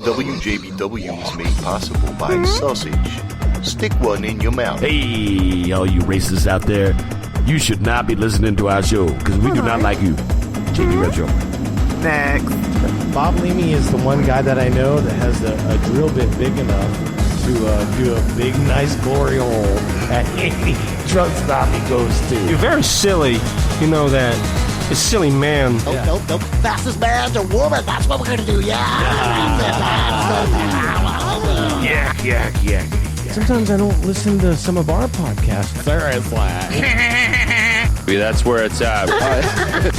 WJBW is made possible by sausage. Stick one in your mouth. Hey, all you racists out there, you should not be listening to our show because we do not like you. JB Retro. Next. Bob Leamy is the one guy that I know that has a drill bit big enough to do a big, nice, glory hole at any truck stop he goes to. You're very silly. You know that. It's silly, man. The fastest man to woman. That's what we're going to do, yeah. Yeah. Sometimes I don't listen to some of our podcasts. That's where it's at.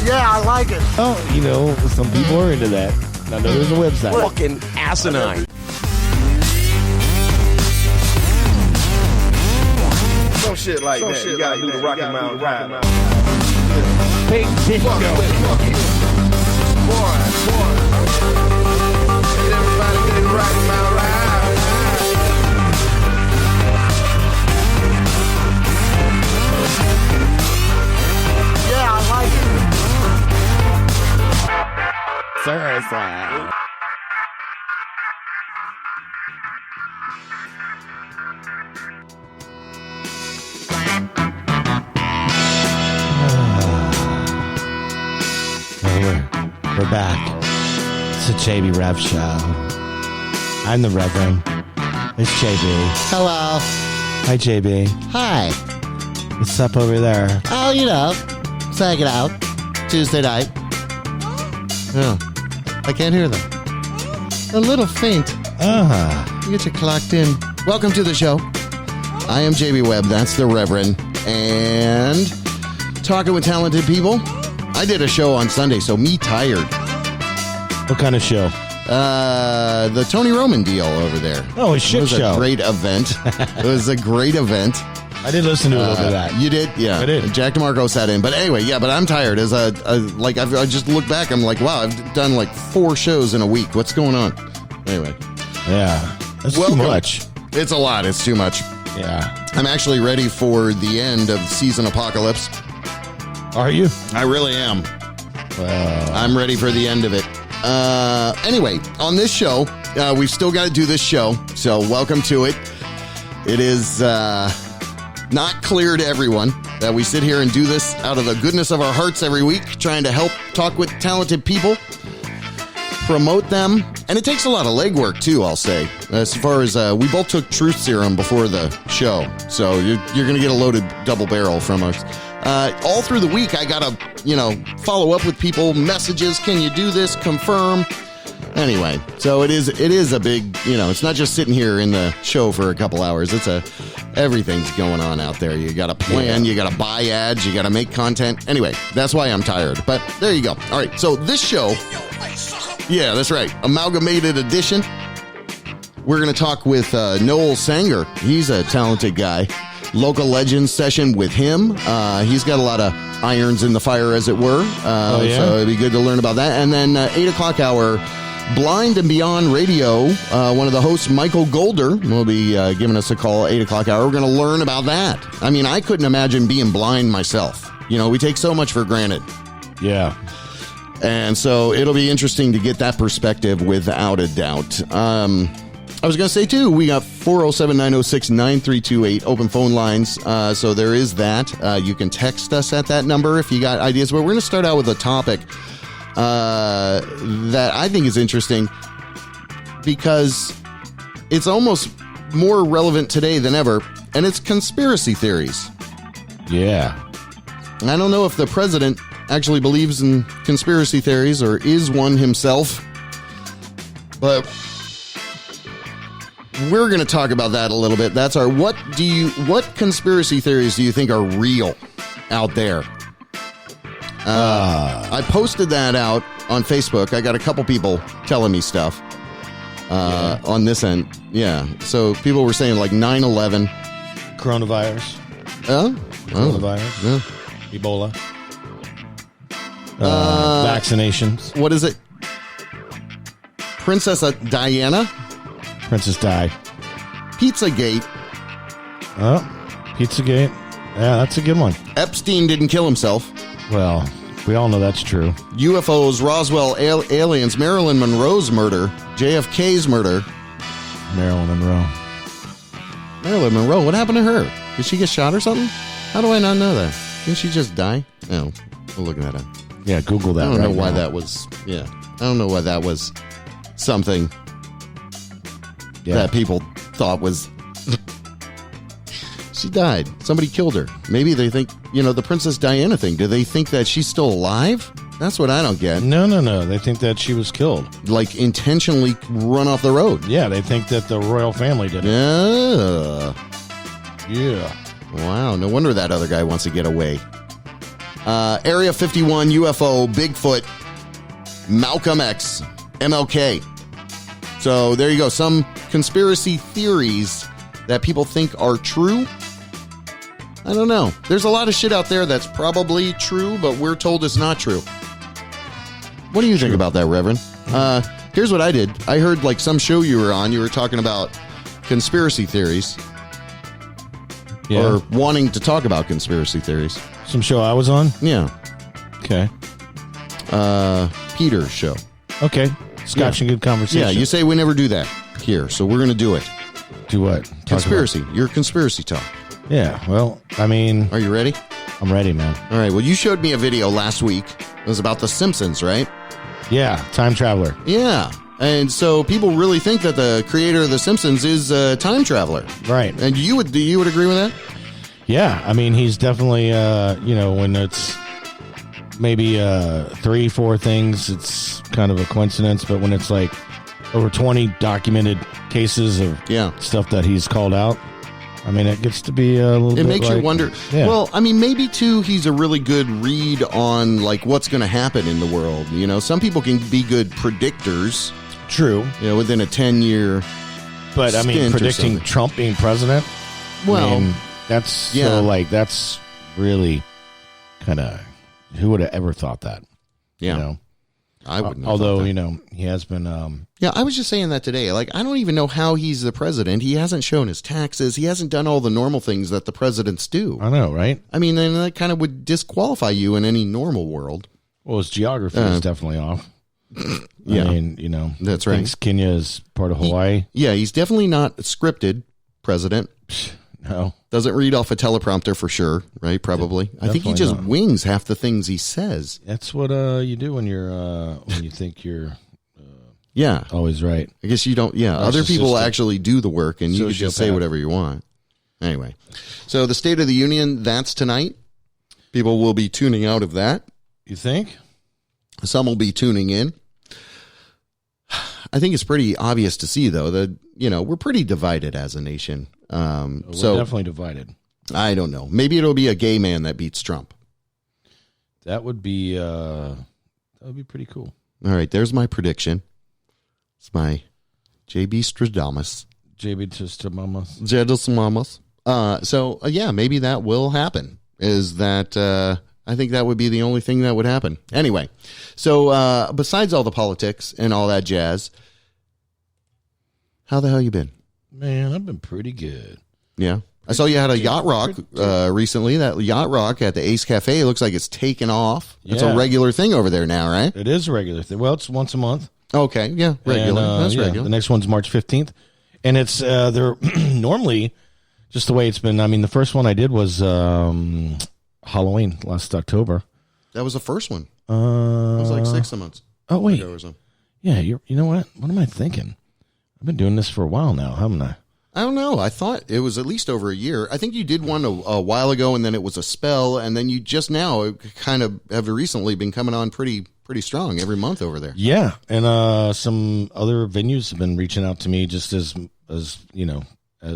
Yeah, I like it. Oh, you know, some people are into that. I know there's a website. Fucking asinine. Some shit like that. You gotta do the Rocky Mountain Ride. Big dick show. Boy. Everybody get the Rocky Mountain Ride. Yeah, I like it. Seriously. We're back. It's a JB Rev show. I'm the Reverend. It's JB. Hello. Hi, JB. Hi. What's up over there? Oh, you know, hanging out. Tuesday night. Oh, I can't hear them. A little faint. You get you clocked in. Welcome to the show. I am JB Webb. That's the Reverend. And talking with talented people. I did a show on Sunday, so me tired. What kind of show? The Tony Roman deal over there. Oh, a shit show. It was a great event. It was a great event. I did listen to a little bit of that. You did? Yeah. I did. Jack DeMarco sat in. But anyway, yeah, but I'm tired. As I just look back, I'm like, wow, I've done like 4 shows in a week. What's going on? Anyway. Yeah. That's too much. It's a lot. It's too much. Yeah. I'm actually ready for the end of season apocalypse. Are you? I really am. Well, I'm ready for the end of it. Anyway, on this show, we've still got to do this show, so welcome to it. It is not clear to everyone that we sit here and do this out of the goodness of our hearts every week, trying to help talk with talented people, promote them, and it takes a lot of legwork, too, I'll say. As far as, we both took truth serum before the show, so you're going to get a loaded double barrel from us. All through the week, I got to, follow up with people, messages, can you do this, confirm. Anyway, so it is a big, it's not just sitting here in the show for a couple hours. Everything's going on out there. You got to plan, you got to buy ads, you got to make content. Anyway, that's why I'm tired. But there you go. All right, so this show, yeah, that's right, Amalgamated Edition. We're going to talk with Noel Sanger. He's a talented guy. Local Legends session with him. He's got a lot of irons in the fire, as it were. So it'd be good to learn about that. And then 8 o'clock hour, Blind and Beyond Radio. One of the hosts, Michael Golder, will be giving us a call at 8 o'clock hour. We're going to learn about that. I mean, I couldn't imagine being blind myself. We take so much for granted. yeah. And so it'll be interesting to get that perspective without a doubt. I was going to say, too, we got 407-906-9328 open phone lines. So there is that. You can text us at that number if you got ideas. But we're going to start out with a topic that I think is interesting because it's almost more relevant today than ever. And it's conspiracy theories. Yeah. I don't know if the president actually believes in conspiracy theories or is one himself. But we're going to talk about that a little bit. That's our what conspiracy theories do you think are real out there? I posted that out on Facebook. I got a couple people telling me stuff on this end. Yeah. So people were saying like 9/11. Coronavirus. Coronavirus. Yeah. Ebola. Vaccinations. What is it? Princess Diana? Princess Di. Pizzagate. Oh, Pizzagate. Yeah, that's a good one. Epstein didn't kill himself. Well, we all know that's true. UFOs, Roswell aliens, Marilyn Monroe's murder, JFK's murder. Marilyn Monroe. Marilyn Monroe, what happened to her? Did she get shot or something? How do I not know that? Didn't she just die? Oh, we'll look that up. Yeah, Google that. I don't know right why now. that was. Yeah, I don't know why that was something that people thought was. She died. Somebody killed her. Maybe they think, the Princess Diana thing. Do they think that she's still alive? That's what I don't get. No. They think that she was killed. Like intentionally run off the road. Yeah, they think that the royal family did it. Yeah. Yeah. Wow. No wonder that other guy wants to get away. Area 51, UFO, Bigfoot, Malcolm X, MLK. So there you go. Some conspiracy theories that people think are true. I don't know. There's a lot of shit out there that's probably true, but we're told it's not true. What do you think about that, Reverend? Here's what I did. I heard like some show you were on. You were talking about conspiracy theories. Yeah. Or wanting to talk about conspiracy theories. Some show I was on? Yeah. Okay. Peter's show. Okay. Scotch and good conversation. Yeah, you say we never do that here, so we're going to do it. Do what? Talk Conspiracy. Your conspiracy talk. about- Yeah, well, I mean, Are you ready? I'm ready, man. All right. Well, you showed me a video last week. It was about The Simpsons, right? Yeah, time traveler. Yeah. And so people really think that the creator of The Simpsons is a time traveler. Right. And you would agree with that? Yeah, I mean, he's definitely, when it's maybe 3-4 things, it's kind of a coincidence. But when it's like over 20 documented cases of stuff that he's called out, I mean, it gets to be a little bit. It makes you wonder. Yeah. Well, I mean, maybe too, he's a really good read on like what's going to happen in the world. Some people can be good predictors. True. Within a 10-year. But I mean, stint or predicting something. Trump being president. Well, I mean, that's that's really kind of who would have ever thought that? Yeah. I wouldn't. have Although thought that. he has been. Yeah, I was just saying that today. Like, I don't even know how he's the president. He hasn't shown his taxes. He hasn't done all the normal things that the presidents do. I know, right? I mean, and that kind of would disqualify you in any normal world. Well, his geography is definitely off. Yeah. I mean, That's right. thinks Kenya is part of Hawaii. Yeah, he's definitely not a scripted president. No. Doesn't read off a teleprompter for sure, right? Probably. I think he Definitely just not. wings half the things he says. That's what you do when you're when you think you're Yeah. always right. I guess you don't. Yeah. Other people Narcissistic. actually do the work and you can just say Sociopath. whatever you want. Anyway. So the State of the Union, that's tonight. People will be tuning out of that. You think? Some will be tuning in. I think it's pretty obvious to see, though, that, we're pretty divided as a nation. We're So definitely divided. I don't know. Maybe it'll be a gay man that beats Trump. That would be pretty cool. All right. There's my prediction. It's my JB Stradamus. JB Testamamas. Jedusmamas. So, yeah, maybe that will happen. Is that I think that would be the only thing that would happen. Anyway, so besides all the politics and all that jazz, how the hell you been? Man, I've been pretty good. Yeah. I saw you had a yacht rock recently. That yacht rock at the Ace Cafe looks like it's taken off. It's a Yeah. regular thing over there now, right? It is a regular thing. Well, it's once a month. Okay, yeah, regular. And, That's yeah, regular. The next one's March 15th. And it's they're normally just the way it's been. I mean, the first one I did was Halloween last October. That was the first one. It was like 6 months. Oh, wait. ago or something. Yeah, you know what? What am I thinking? I've been doing this for a while now, haven't I? I don't know. I thought it was at least over a year. I think you did one a while ago, and then it was a spell, and then you just now kind of have recently been coming on pretty strong every month over there. Yeah, and some other venues have been reaching out to me just as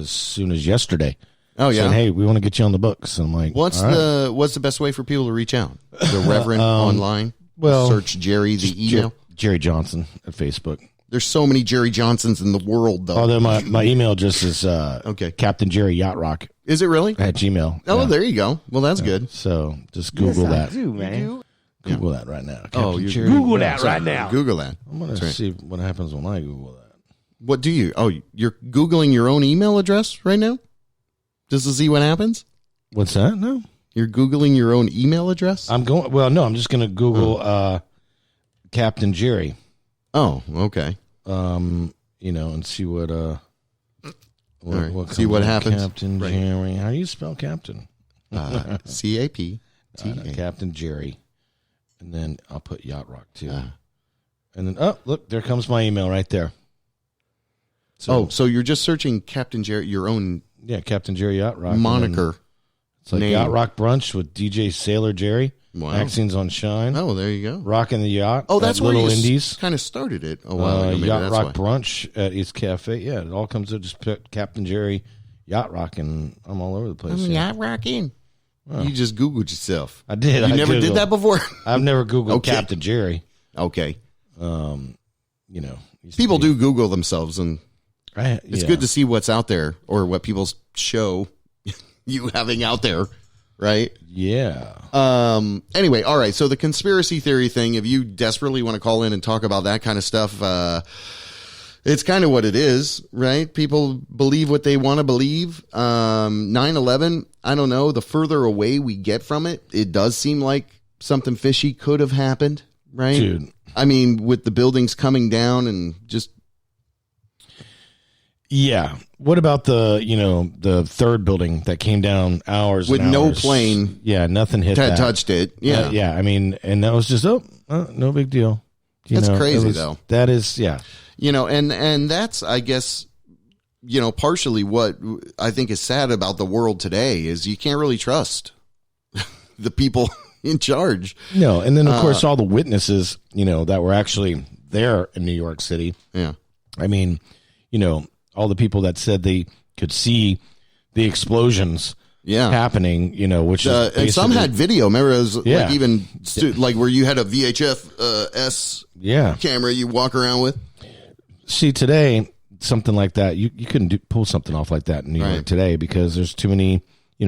soon as yesterday. Oh yeah. Saying, hey, we want to get you on the books. And I'm like, What's all right. the best way for people to reach out? The Reverend online. well, search Jerry the email. Jerry Johnson at Facebook. There's so many Jerry Johnsons in the world, though. Although my email just is Okay. Captain Jerry Yacht Rock Is it really? at Gmail. Oh, Yeah. there you go. Well, that's good. So just Google that. man. Google that right now. Oh, Captain you Jerry Google Yacht that Rock. right now. Google that. I'm gonna That's right. see what happens when I Google that. What do you? Oh, you're Googling your own email address right now? Just to see what happens? What's that? No, You're Googling your own email address? I'm going. Well, no, I'm just gonna Google Captain Jerry. Oh, okay. and see what See what happens. Captain Jerry. How do you spell Captain? CAPTA. Captain Jerry. And then I'll put Yacht Rock too. And then, look, there comes my email right there. So you're just searching Captain Jerry, your own Captain Jerry Yacht Rock moniker. It's like name. Yacht Rock Brunch with DJ Sailor Jerry. Wow. Magazines on Shine. Oh, there you go. Rocking the Yacht. Oh, that's at where Little you Indies. kind of started it a while ago. Maybe Yacht that's Rock why. Brunch at East Cafe. Yeah, it all comes to just put Captain Jerry Yacht Rock, and I'm all over the place. Yacht rocking. You just Googled yourself. I did. You never did that before? I've never Googled Okay. Captain Jerry. Okay. People do Google themselves, and it's good to see what's out there or what people show you having out there, right? Yeah. Anyway, all right. So the conspiracy theory thing, if you desperately want to call in and talk about that kind of stuff, it's kind of what it is, right? People believe what they want to believe. 9/11, I don't know. The further away we get from it, it does seem like something fishy could have happened, right? Dude. I mean, with the buildings coming down and just... Yeah. What about the third building that came down hours with and no hours? plane Yeah, nothing hit that. touched it. Yeah. Yeah. I mean, and that was just no big deal. That's crazy, though. That is, yeah. And that's, I guess, partially what I think is sad about the world today is you can't really trust the people in charge. No, and then of course all the witnesses, that were actually there in New York City. Yeah. I mean, all the people that said they could see the explosions happening, which is and some had video. Remember, it was Yeah. like even like where you had a VHF S camera you walk around with. See, today, something like that, you couldn't pull something off like that in New York today because there's too many,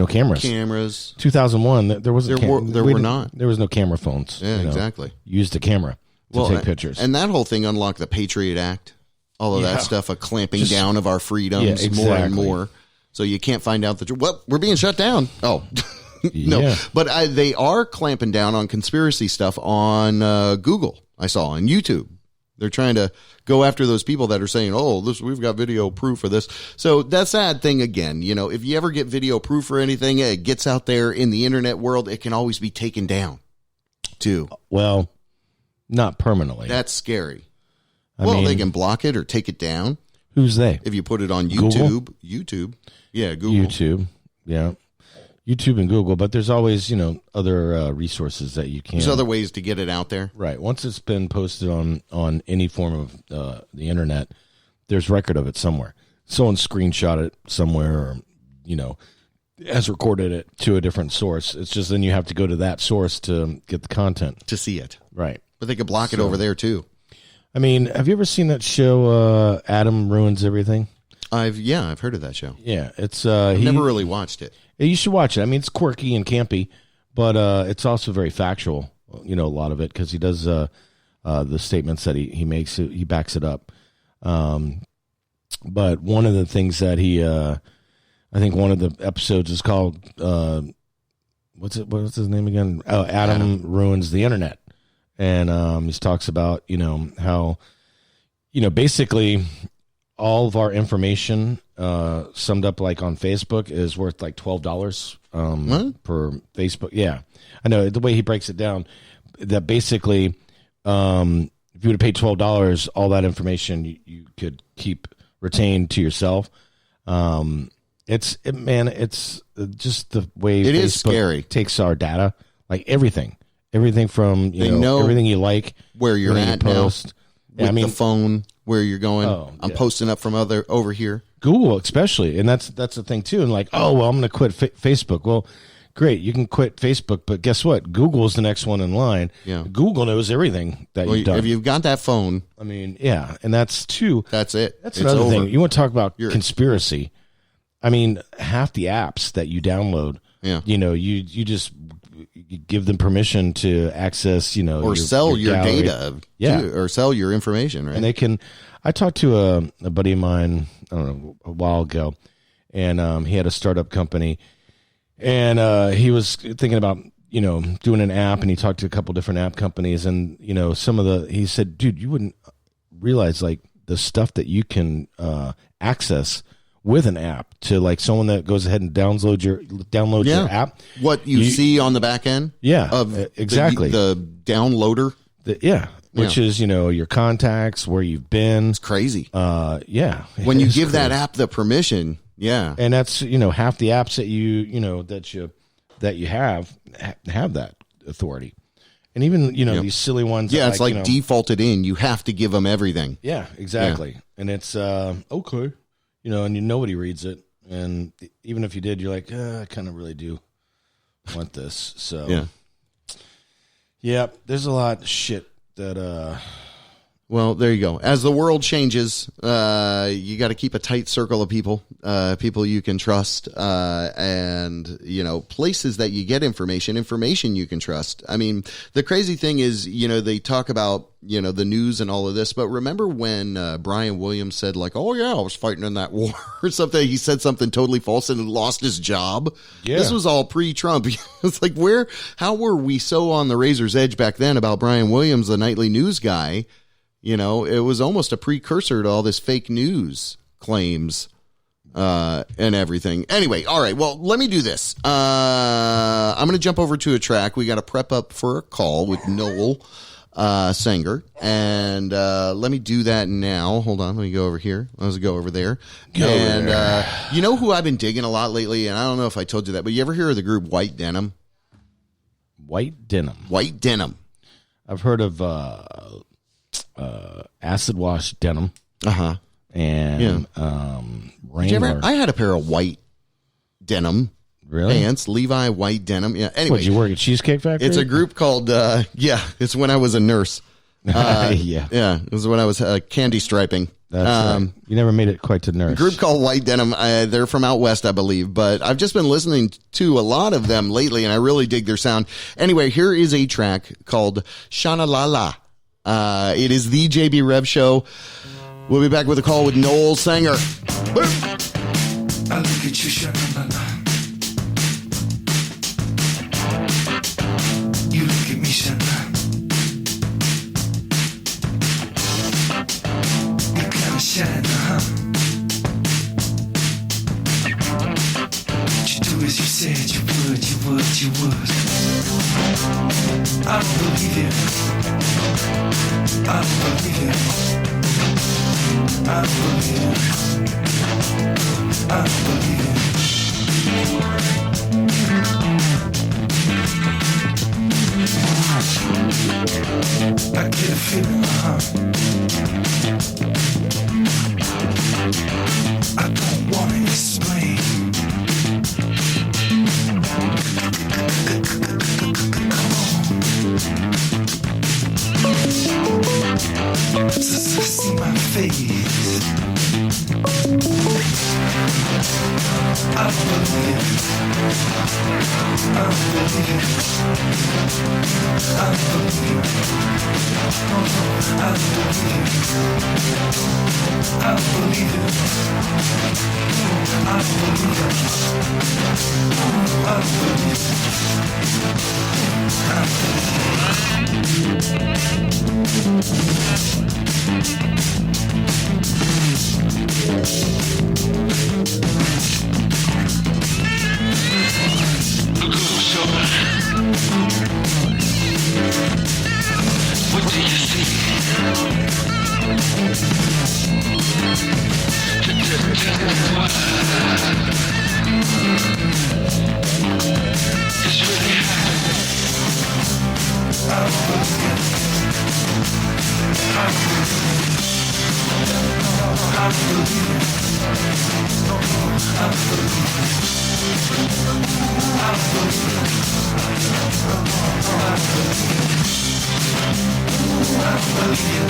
cameras. 2001, there wasn't. There were not. There was no camera phones. Yeah, exactly. You used a camera to take pictures. And that whole thing unlocked the Patriot Act. All of that stuff, a clamping down of our freedoms more and more. So you can't find out the truth. Well, we're being shut down. Oh, no. But they are clamping down on conspiracy stuff on Google, I saw, on YouTube. They're trying to go after those people that are saying, we've got video proof of this. So that sad thing again, if you ever get video proof or anything, it gets out there in the internet world, it can always be taken down too. Well, not permanently. That's scary. I mean, they can block it or take it down. Who's they? If you put it on Google? YouTube. Yeah, Google. YouTube. Yeah. YouTube and Google, but there's always, other resources that you can. There's other ways to get it out there. Right. Once it's been posted on any form of the internet, there's record of it somewhere. Someone screenshot it somewhere or, has recorded it to a different source. It's just then you have to go to that source to get the content. To see it. Right. But they could block it over there too. I mean, have you ever seen that show, Adam Ruins Everything? I've heard of that show. Yeah, it's I've never really watched it. You should watch it. I mean, it's quirky and campy, but it's also very factual. A lot of it because he does the statements that he makes. He backs it up. But one of the things that I think one of the episodes is called what's his name again? Oh, Adam Ruins the Internet. And he talks about, how, basically all of our information summed up like on Facebook is worth like $12 per Facebook. Yeah, I know the way he breaks it down that basically if you would have paid $12, all that information you could keep retained to yourself. It's just the way it Facebook is scary. Takes our data, like everything from know everything you like, where you're at now, with the phone, where you're going. I'm posting up from over here. Google especially, and that's the thing too. And like, I'm going to quit Facebook. Well, great, you can quit Facebook, but guess what? Google's the next one in line. Yeah, Google knows everything that you've done. If you've got that phone, I mean, yeah, and that's it. That's another thing. You want to talk about conspiracy? I mean, half the apps that you download, you just you give them permission to access, or sell your data, or sell your information, right? And they can. I talked to a buddy of mine, I don't know, a while ago, and he had a startup company, and he was thinking about doing an app, and he talked to a couple different app companies, and he said, dude, you wouldn't realize like the stuff that you can access with an app to like someone that goes ahead and downloads your app. What you see on the back end? Yeah, of exactly. The downloader. Which is, your contacts, where you've been. It's crazy. Yeah. When you give that app the permission, yeah. And that's, half the apps that you have that authority. And even, these silly ones. Yeah, it's like defaulted in. You have to give them everything. Yeah, exactly. Yeah. And it's, okay. And nobody reads it. And even if you did, you're like, I kind of really do want this. So, yeah, there's a lot of shit that, well, there you go. As the world changes, you got to keep a tight circle of people you can trust, and, places that you get information you can trust. I mean, the crazy thing is, they talk about, the news and all of this, but remember when Brian Williams said like, oh yeah, I was fighting in that war or something. He said something totally false and lost his job. Yeah. This was all pre-Trump. It's like, how were we so on the razor's edge back then about Brian Williams, the nightly news guy? It was almost a precursor to all this fake news claims and everything. Anyway, all right. Well, let me do this. I'm going to jump over to a track. We got to prep up for a call with Noel Sanger. And let me do that now. Hold on. Let me go over here. Let's go over there. You know who I've been digging a lot lately? And I don't know if I told you that, but you ever hear of the group White Denim? White Denim. White Denim. I've heard of acid wash denim. And Wrangler. I had a pair of white denim pants, Levi white denim. Yeah. Anyway, did you work at Cheesecake Factory? It's a group called it's when I was a nurse. It was when I was candy striping. That's right. You never made it quite to nurse. A group called White Denim. They're from out west, I believe, but I've just been listening to a lot of them lately, and I really dig their sound. Anyway, here is a track called Shana La La. It is the JB Rev Show. We'll be back with a call with Noel Sanger. I look at you, Shana. You look at me, Shana. You kinda shine, What you do as you said you would. I don't believe it. I don't believe it. I don't believe it. I don't believe it. I get a feeling, I don't want to explain. See my face. I believe it. I believe it. I believe it. I believe it. I believe it. I believe it. I believe it. What do you see? It's really happening. I believe it. I believe it. I believe it. I believe it. I believe it.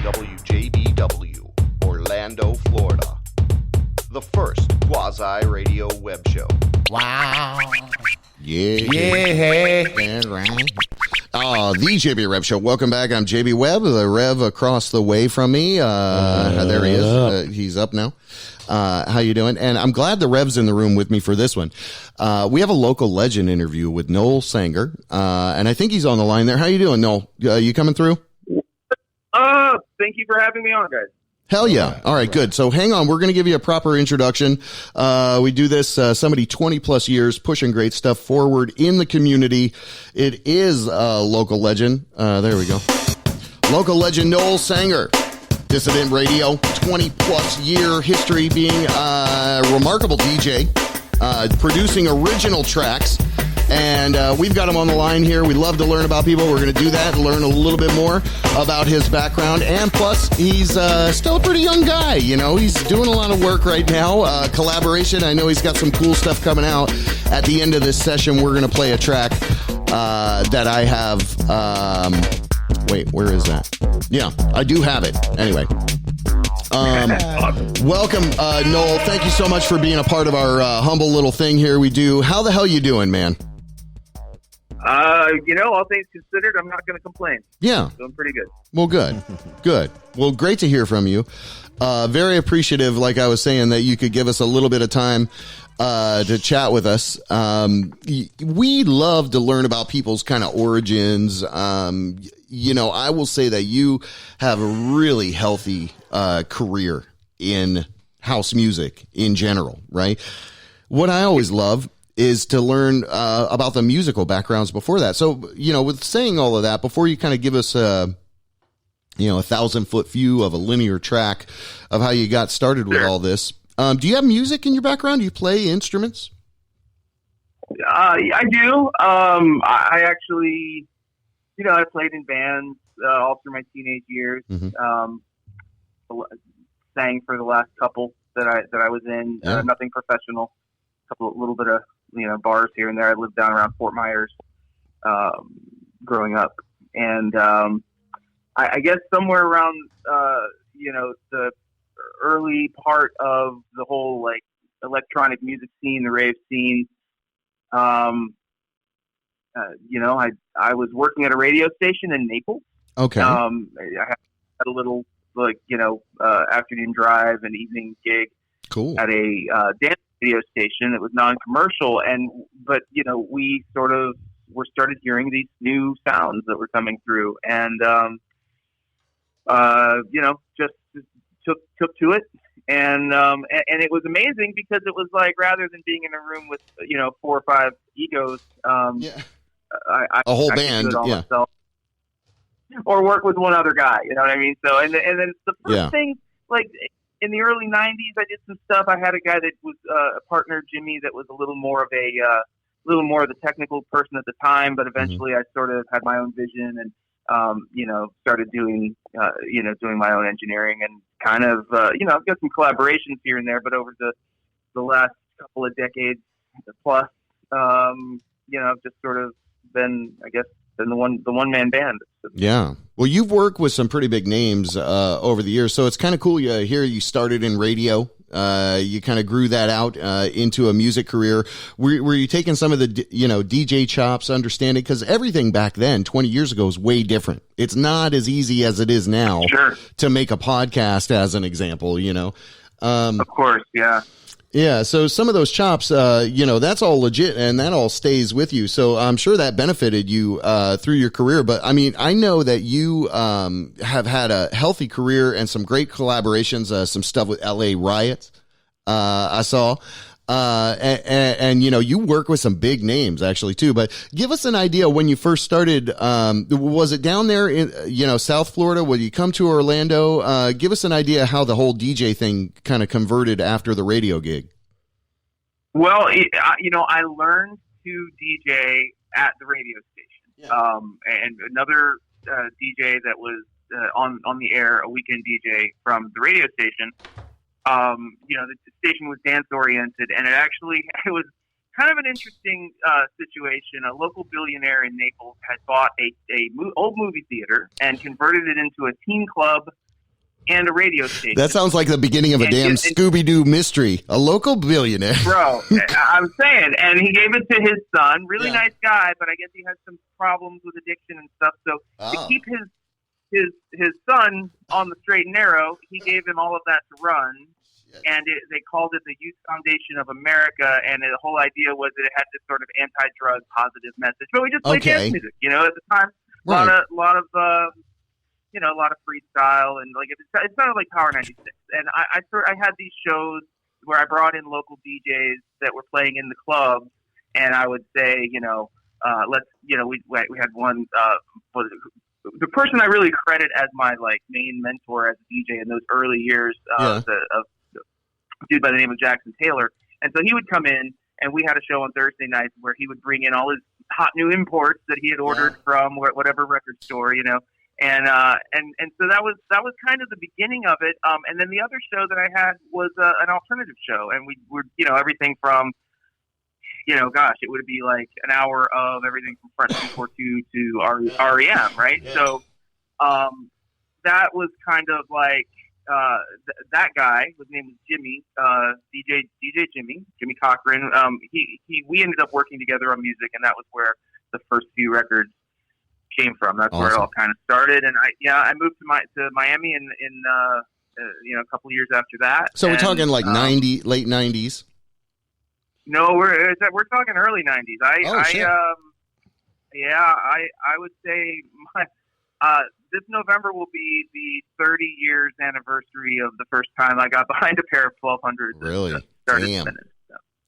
WJBW quasi radio web show. Yeah. Right. Oh, the JB Rev Show. Welcome back. I'm JB Webb, the Rev across the way from me. There he is. He's up now. How you doing? And I'm glad the Rev's in the room with me for this one. We have a local legend interview with Noel Sanger, and I think he's on the line there. How you doing, Noel? You coming through? Thank you for having me on, guys. Hell yeah. All right, good. So hang on. We're going to give you a proper introduction. We do this, somebody 20 plus years pushing great stuff forward in the community. It is a local legend. There we go. Local legend Noel Sanger. Dissident Radio, 20 plus year history, being a remarkable DJ, producing original tracks. And we've got him on the line here. We love to learn about people. We're going to do that and learn a little bit more about his background. And plus, he's still a pretty young guy. You know, he's doing a lot of work right now. Collaboration. I know he's got some cool stuff coming out. At the end of this session, we're going to play a track that I have. Wait, where is that? Yeah, I do have it. Anyway. Welcome, Noel. Thank you so much for being a part of our humble little thing here we do. How the hell you doing, man? All things considered, I'm not going to complain. Yeah. Doing pretty good. Well, good. Good. Well, great to hear from you. Very appreciative, like I was saying, that you could give us a little bit of time to chat with us. We love to learn about people's kind of origins. I will say that you have a really healthy career in house music in general, right? What I always love is to learn about the musical backgrounds before that. So, with saying all of that, before you kind of give us a 1,000-foot view of a linear track of how you got started with all this, do you have music in your background? Do you play instruments? I do. I actually, I played in bands all through my teenage years. Mm-hmm. Sang for the last couple that I was in. Yeah. Nothing professional. Little bit of bars here and there. I lived down around Fort Myers, growing up, and I guess somewhere around the early part of the whole like electronic music scene, the rave scene. I was working at a radio station in Naples. Okay. I had a little afternoon drive and evening gig. Cool. At a dance radio station that was non-commercial, but we sort of started hearing these new sounds that were coming through, and just took to it, and it was amazing because it was like, rather than being in a room with 4 or 5 egos, I a whole I band, could do it all myself, or work with one other guy. You know what I mean? So and then the first thing, like in the early '90s, I did some stuff. I had a guy that was a partner, Jimmy, that was a little more of the technical person at the time, but eventually I sort of had my own vision and started doing my own engineering and kind of I've got some collaborations here and there, but over the last couple of decades plus, I've just sort of been, I guess, the one man band. Yeah. Well, you've worked with some pretty big names over the years, so it's kind of cool. Here you started in radio. You kind of grew that out into a music career. Were you taking some of the DJ chops, understanding, because everything back then 20 years ago was way different. It's not as easy as it is now to make a podcast, as an example. Of course, yeah. Yeah, so some of those chops, that's all legit, and that all stays with you. So I'm sure that benefited you through your career. But I mean, I know that you have had a healthy career and some great collaborations, some stuff with LA Riots. I saw, and you work with some big names actually too. But give us an idea when you first started. Was it down there in South Florida? When you come to Orlando? Give us an idea how the whole DJ thing kind of converted after the radio gig. Well, I learned to DJ at the radio station, and another DJ that was on the air, a weekend DJ from the radio station. The station was dance oriented, and it was kind of an interesting situation. A local billionaire in Naples had bought a old movie theater and converted it into a teen club and a radio station. That sounds like the beginning of a damn Scooby-Doo mystery. A local billionaire. Bro, I'm saying. And he gave it to his son. Really nice guy, but I guess he has some problems with addiction and stuff. So to keep his son on the straight and narrow, he gave him all of that to run. And they called it the Youth Foundation of America, and the whole idea was that it had this sort of anti-drug positive message. But we just played dance music, you know, at the time. A lot of freestyle, and like it sounded like Power 96. And I had these shows where I brought in local DJs that were playing in the clubs, and I would say, we had one. The person I really credit as my like main mentor as a DJ in those early years of dude by the name of Jackson Taylor. And so he would come in, and we had a show on Thursday nights where he would bring in all his hot new imports that he had ordered from whatever record store, you know. And so that was kind of the beginning of it. And then the other show that I had was an alternative show, and we were, everything from, it would be like an hour of everything from Front 242 to REM, right? Yeah. So that was kind of like, that guy, his name was Jimmy, DJ Jimmy Cochran. We ended up working together on music, and that was where the first few records came from. That's where it all kind of started. And I moved to Miami in a couple of years after that. So we're talking like late 90s. No, we're talking early 90s. I would say this November will be the 30 years anniversary of the first time I got behind a pair of 1200s. Really?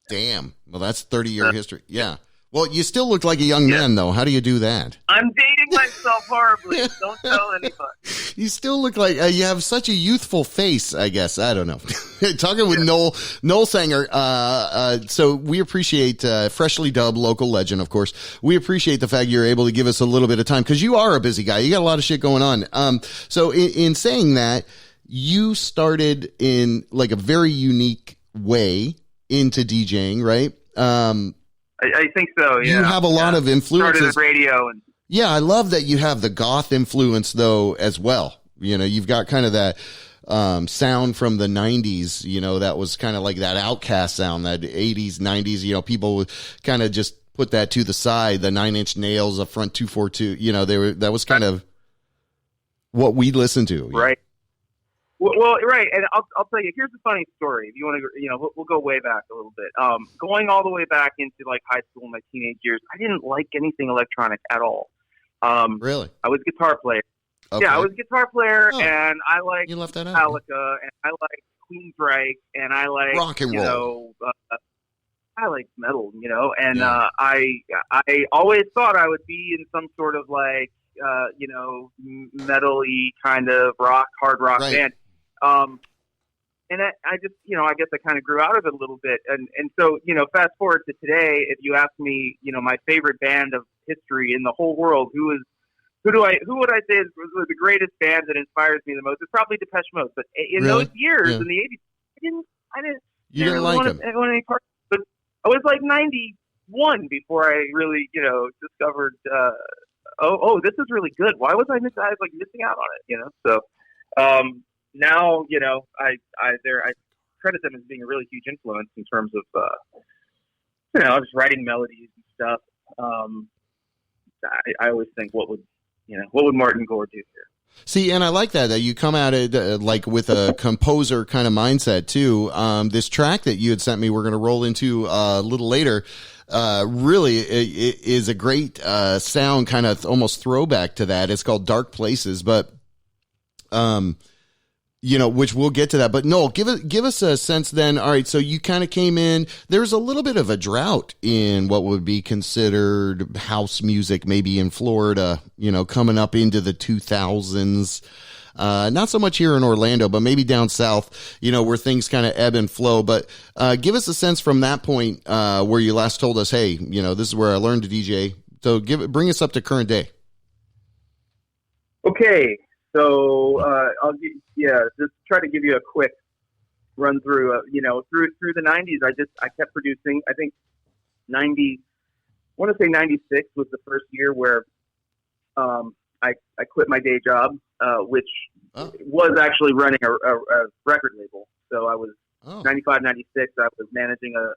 Damn. Well, that's 30-year history. Yeah. Well, you still look like a young man, though. How do you do that? I'm dating myself horribly. Don't tell anybody. You still look like you have such a youthful face, I guess. I don't know. Talking with Noel Sanger. So we appreciate freshly dubbed local legend, of course. We appreciate the fact you're able to give us a little bit of time because you are a busy guy. You got a lot of shit going on. So in saying that, you started in like a very unique way into DJing, right? I think so, yeah. You have a lot of influences. Started radio. Yeah, I love that you have the goth influence, though, as well. You've got kind of that sound from the 90s, that was kind of like that Outcast sound, that 80s, 90s, people would kind of just put that to the side, the 9 Inch Nails, a Front 242, that was kind of what we listened to. Right. Well, right, and I'll tell you. Here's a funny story. If you want to, we'll go way back a little bit. Going all the way back into like high school, my teenage years, I didn't like anything electronic at all. Really? I was a guitar player. Okay. Yeah, I was a guitar player, and I liked Metallica, and I liked Queensryche, and I liked rock and roll. I liked metal, and I always thought I would be in some sort of like metal-y kind of hard rock band. And I just, I guess I kind of grew out of it a little bit. And so, fast forward to today, if you ask me, my favorite band of history in the whole world, who would I say was the greatest band that inspires me the most? It's probably Depeche Mode. But in those years, in the 80s, I didn't like them. Want any part. But I was like 91 before I really, discovered, this is really good. Why was I missing out on it, So, now, I credit them as being a really huge influence in terms of, just writing melodies and stuff. I always think, what would Martin Gore do here? See, and I like that you come at it like with a composer kind of mindset too. This track that you had sent me, we're going to roll into a little later. Really is a great sound, kind of almost throwback to that. It's called Dark Places, but which we'll get to that. But Noel, give us a sense then. All right, so you kind of came in. There's a little bit of a drought in what would be considered house music, maybe in Florida, coming up into the 2000s. Not so much here in Orlando, but maybe down south, where things kind of ebb and flow. But give us a sense from that point where you last told us, hey, this is where I learned to DJ. So bring us up to current day. Okay. So just try to give you a quick run through. Through the 90s, I kept producing. I think 96 was the first year where I quit my day job, which was actually running a record label. So I was 95, 96. I was managing a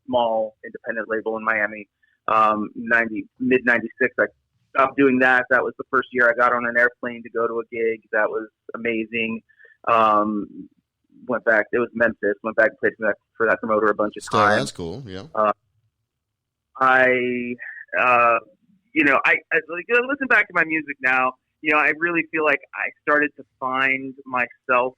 small independent label in Miami. Mid 96, I stopped doing that. That was the first year I got on an airplane to go to a gig. That was amazing. Went back. It was Memphis. Went back and played for that promoter a bunch of times. That's cool. Yeah. I listen back to my music now. I really feel like I started to find myself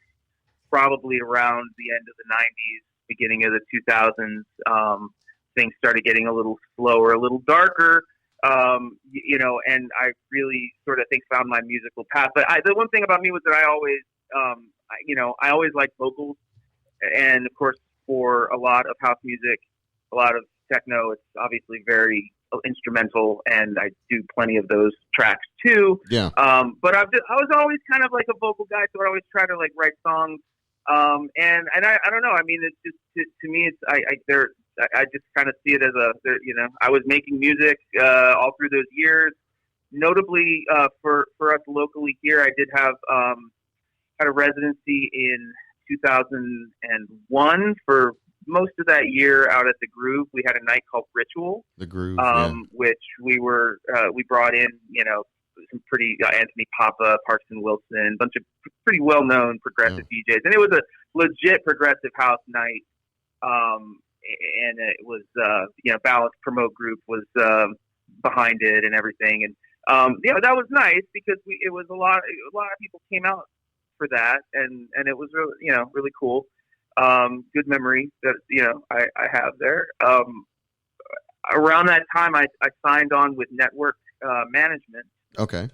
probably around the end of the 90s, beginning of the 2000s. Things started getting a little slower, a little darker, and I really sort of found my musical path. But the one thing about me was that I always, I always liked vocals. And of course, for a lot of house music, a lot of techno, it's obviously very instrumental, and I do plenty of those tracks too. Yeah. But I was always kind of like a vocal guy, so I always try to write songs. And I don't know. I mean, it's just to me, it's I just kind of see it as I was making music all through those years. Notably, for us locally here, I did have had a residency in 2001 for most of that year out at the Groove. We had a night called Ritual, the Groove, which we brought in, some pretty Anthony Papa, Parson Wilson, a bunch of pretty well-known progressive DJs, and it was a legit progressive house night. And it was, Balance Promote Group was behind it and everything, and that was nice because it was a lot of people came out for that, and it was really really cool. Good memory that I have there. Around that time, I signed on with Network Management. Okay.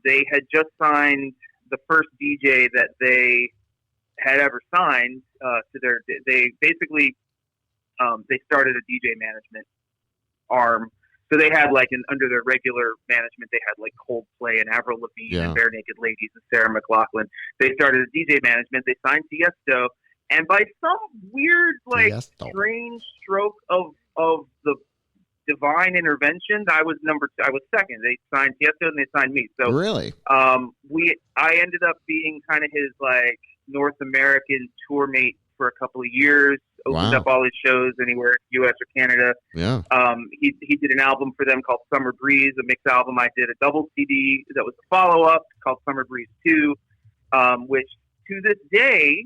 They had just signed the first DJ that they had ever signed to their. They basically they started a DJ management arm. So they had under their regular management, they had Coldplay and Avril Lavigne and Bare Naked Ladies and Sarah McLachlan. They started a DJ management. They signed Tiesto, and by some weird, strange stroke of the divine intervention, I was second. They signed Tiesto and they signed me. So really, I ended up being kind of his North American tour mate for a couple of years. Opened up all his shows anywhere, U.S. or Canada. Yeah. He did an album for them called Summer Breeze, a mix album. I did a double CD that was a follow-up called Summer Breeze 2, which to this day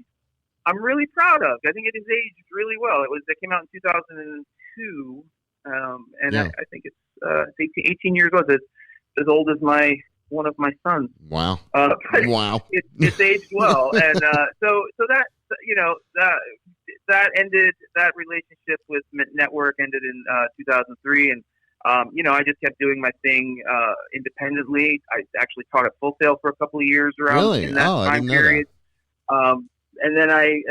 I'm really proud of. I think it has aged really well. It came out in 2002, and I think it's 18 years old. It's as old as one of my sons. Wow. Wow. It's aged well, and so that that ended. That relationship with Network ended in 2003, and I just kept doing my thing independently. I actually taught at Full Sail for a couple of years around in that time period. And then I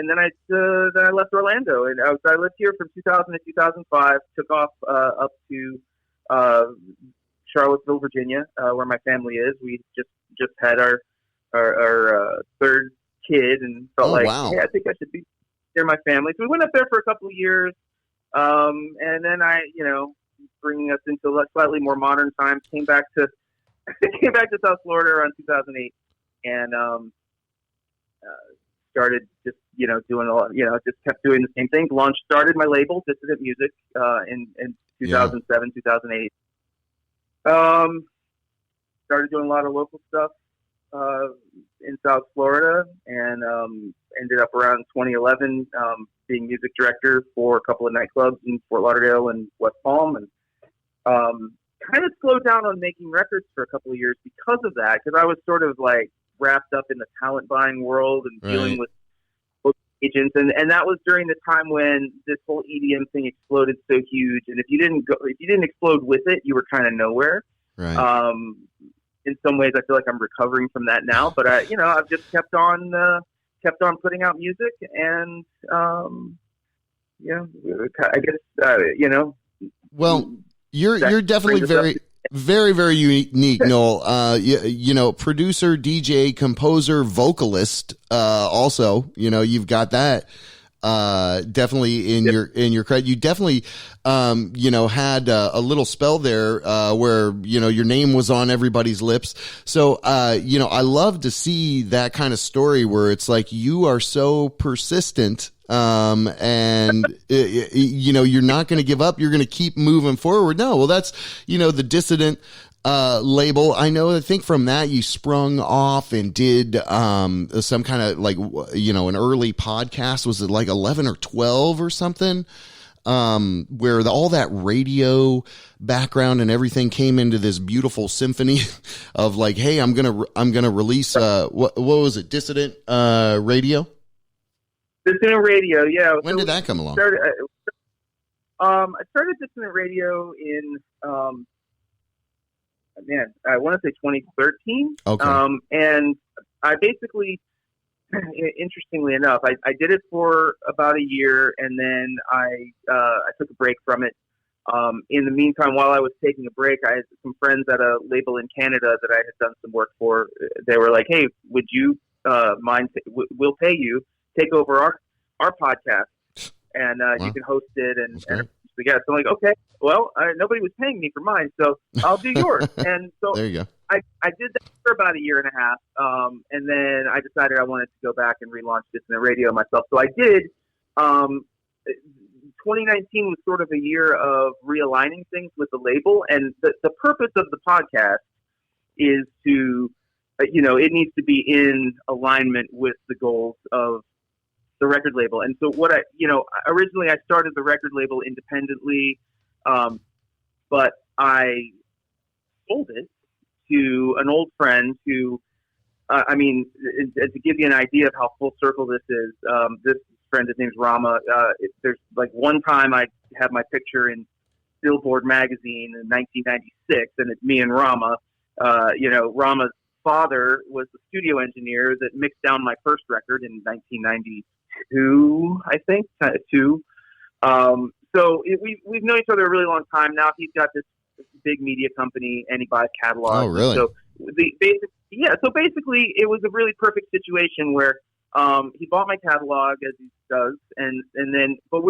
left Orlando, and I lived here from 2000 to 2005. Took off up to Charlottesville, Virginia, where my family is. We just had our third kid, and felt hey, I think I should be near my family. So we went up there for a couple of years, and then bringing us into slightly more modern times, came back to South Florida around 2008, and started just doing a lot, just kept doing the same thing. Started my label, Dissident Music, in 2007, 2008. Started doing a lot of local stuff in South Florida, and ended up around 2011 being music director for a couple of nightclubs in Fort Lauderdale and West Palm, and kind of slowed down on making records for a couple of years because of that, because I was sort of wrapped up in the talent buying world and dealing with agents, and that was during the time when this whole EDM thing exploded so huge, and if you didn't explode with it, you were kind of nowhere. Right. In some ways, I feel like I'm recovering from that now, but I've just kept on putting out music, and I guess Well, you're definitely very, very, very unique, Noel. Producer, DJ, composer, vocalist. Also, you've got that. definitely in your credit. You definitely, had a little spell there, where, your name was on everybody's lips. So, I love to see that kind of story where it's like you are so persistent, and you're not going to give up. You're going to keep moving forward. No, well, that's, the Dissident label. I think from that you sprung off and did some kind of like, an early podcast. Was it like 11 or 12 or something? Where all that radio background and everything came into this beautiful symphony of like, hey, I'm gonna release what was it? Dissident radio. Dissident radio, yeah. When did that come along? I started Dissident radio in I want to say 2013. Okay. And I basically, interestingly enough, I did it for about a year, and then I took a break from it. In the meantime, while I was taking a break, I had some friends at a label in Canada that I had done some work for. They were like, "Hey, would you mind? We'll pay you. Take over our podcast, and you can host it." And yeah, so I'm like, okay, well, nobody was paying me for mine, so I'll do yours. And so there you go. I did that for about a year and a half, and then I decided I wanted to go back and relaunch Dissident Radio myself. So I did. 2019 was sort of a year of realigning things with the label, and the purpose of the podcast is to, it needs to be in alignment with the goals of the record label. And so originally I started the record label independently, but I sold it to an old friend who, to give you an idea of how full circle this is, this friend, his name's Rama. There's like one time I had my picture in Billboard magazine in 1996, and it's me and Rama. Rama's father was the studio engineer that mixed down my first record in 1992, I think, two. So we've known each other a really long time now. He's got this big media company, and he buys catalogs. Oh, really? So basically, it was a really perfect situation where he bought my catalog, as he does, and then, but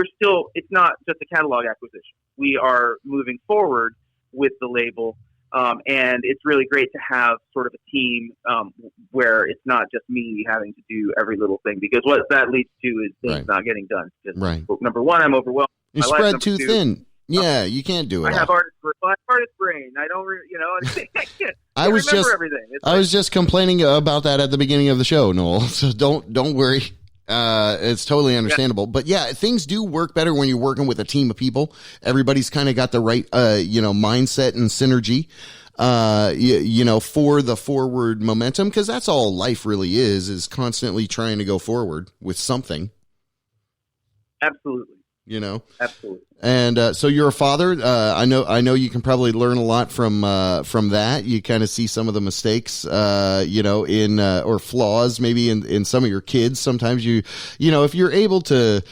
it's not just a catalog acquisition. We are moving forward with the label. And it's really great to have sort of a team where it's not just me having to do every little thing, because what that leads to is things not getting done. Just, number one, I'm overwhelmed. You spread too thin. Yeah, you can't do it. I have artist brain. I don't, I can't. I remember everything. I was just complaining about that at the beginning of the show, Noel. So don't worry. It's totally understandable. But yeah, things do work better when you're working with a team of people. Everybody's kind of got the right, mindset and synergy, for the forward momentum. Cause that's all life really is constantly trying to go forward with something. Absolutely. Absolutely. And so you're a father. I know you can probably learn a lot from that. You kind of see some of the mistakes, in or flaws maybe in some of your kids. Sometimes if you're able to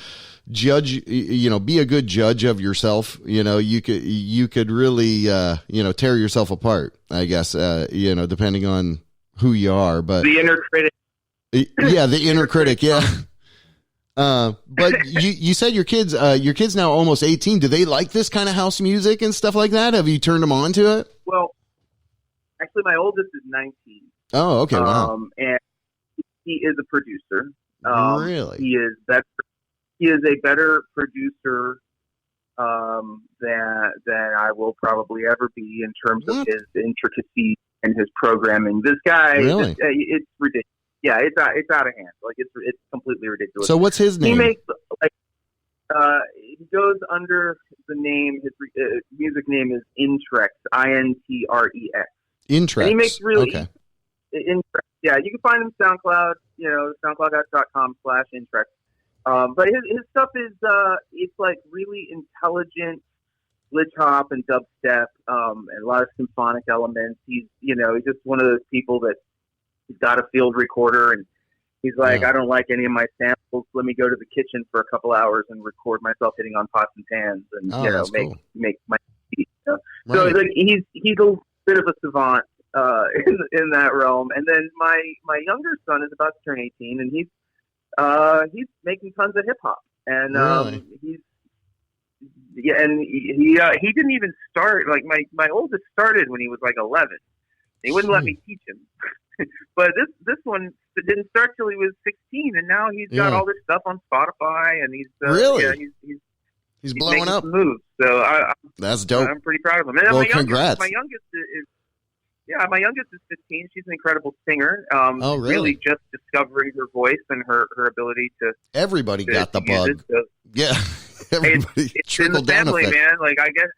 judge, be a good judge of yourself, you could really, tear yourself apart, I guess, depending on who you are. But the inner critic. Yeah, the inner critic. Yeah. But you said your kids now almost 18. Do they like this kind of house music and stuff like that? Have you turned them on to it? Well, actually, my oldest is 19. Oh, okay. Wow. And he is a producer. Really? He is a better producer than I will probably ever be in terms of his intricacy and his programming. This guy, really? It's ridiculous. Yeah, it's out of hand. Like it's completely ridiculous. So what's his name? He makes he goes under the name. His music name is Intrex. Intrex. Intrex. And he makes really okay. Intrex. Yeah, you can find him SoundCloud. SoundCloud.com/Intrex. But his stuff is it's like really intelligent glitch hop and dubstep, and a lot of symphonic elements. He's just one of those people that. He's got a field recorder, and he's like, I don't like any of my samples. Let me go to the kitchen for a couple hours and record myself hitting on pots and pans, and make my. So like he's a bit of a savant in that realm. And then my younger son is about to turn 18, and he's He's making tons of hip hop, and Really? he didn't even start. Like my oldest started when he was like 11. They wouldn't let me teach him, but this one didn't start till he was 16, and now he's got all this stuff on Spotify, and he's Really? He's blowing making up. some moves. So That's dope. I'm pretty proud of him. And Well, congrats. My youngest is 15. She's an incredible singer. Oh, really? Really just discovering her voice and her ability to. Everybody got the bug. It, so. Yeah. Everybody it's in the trickled down family, effect. man. Like, I guess.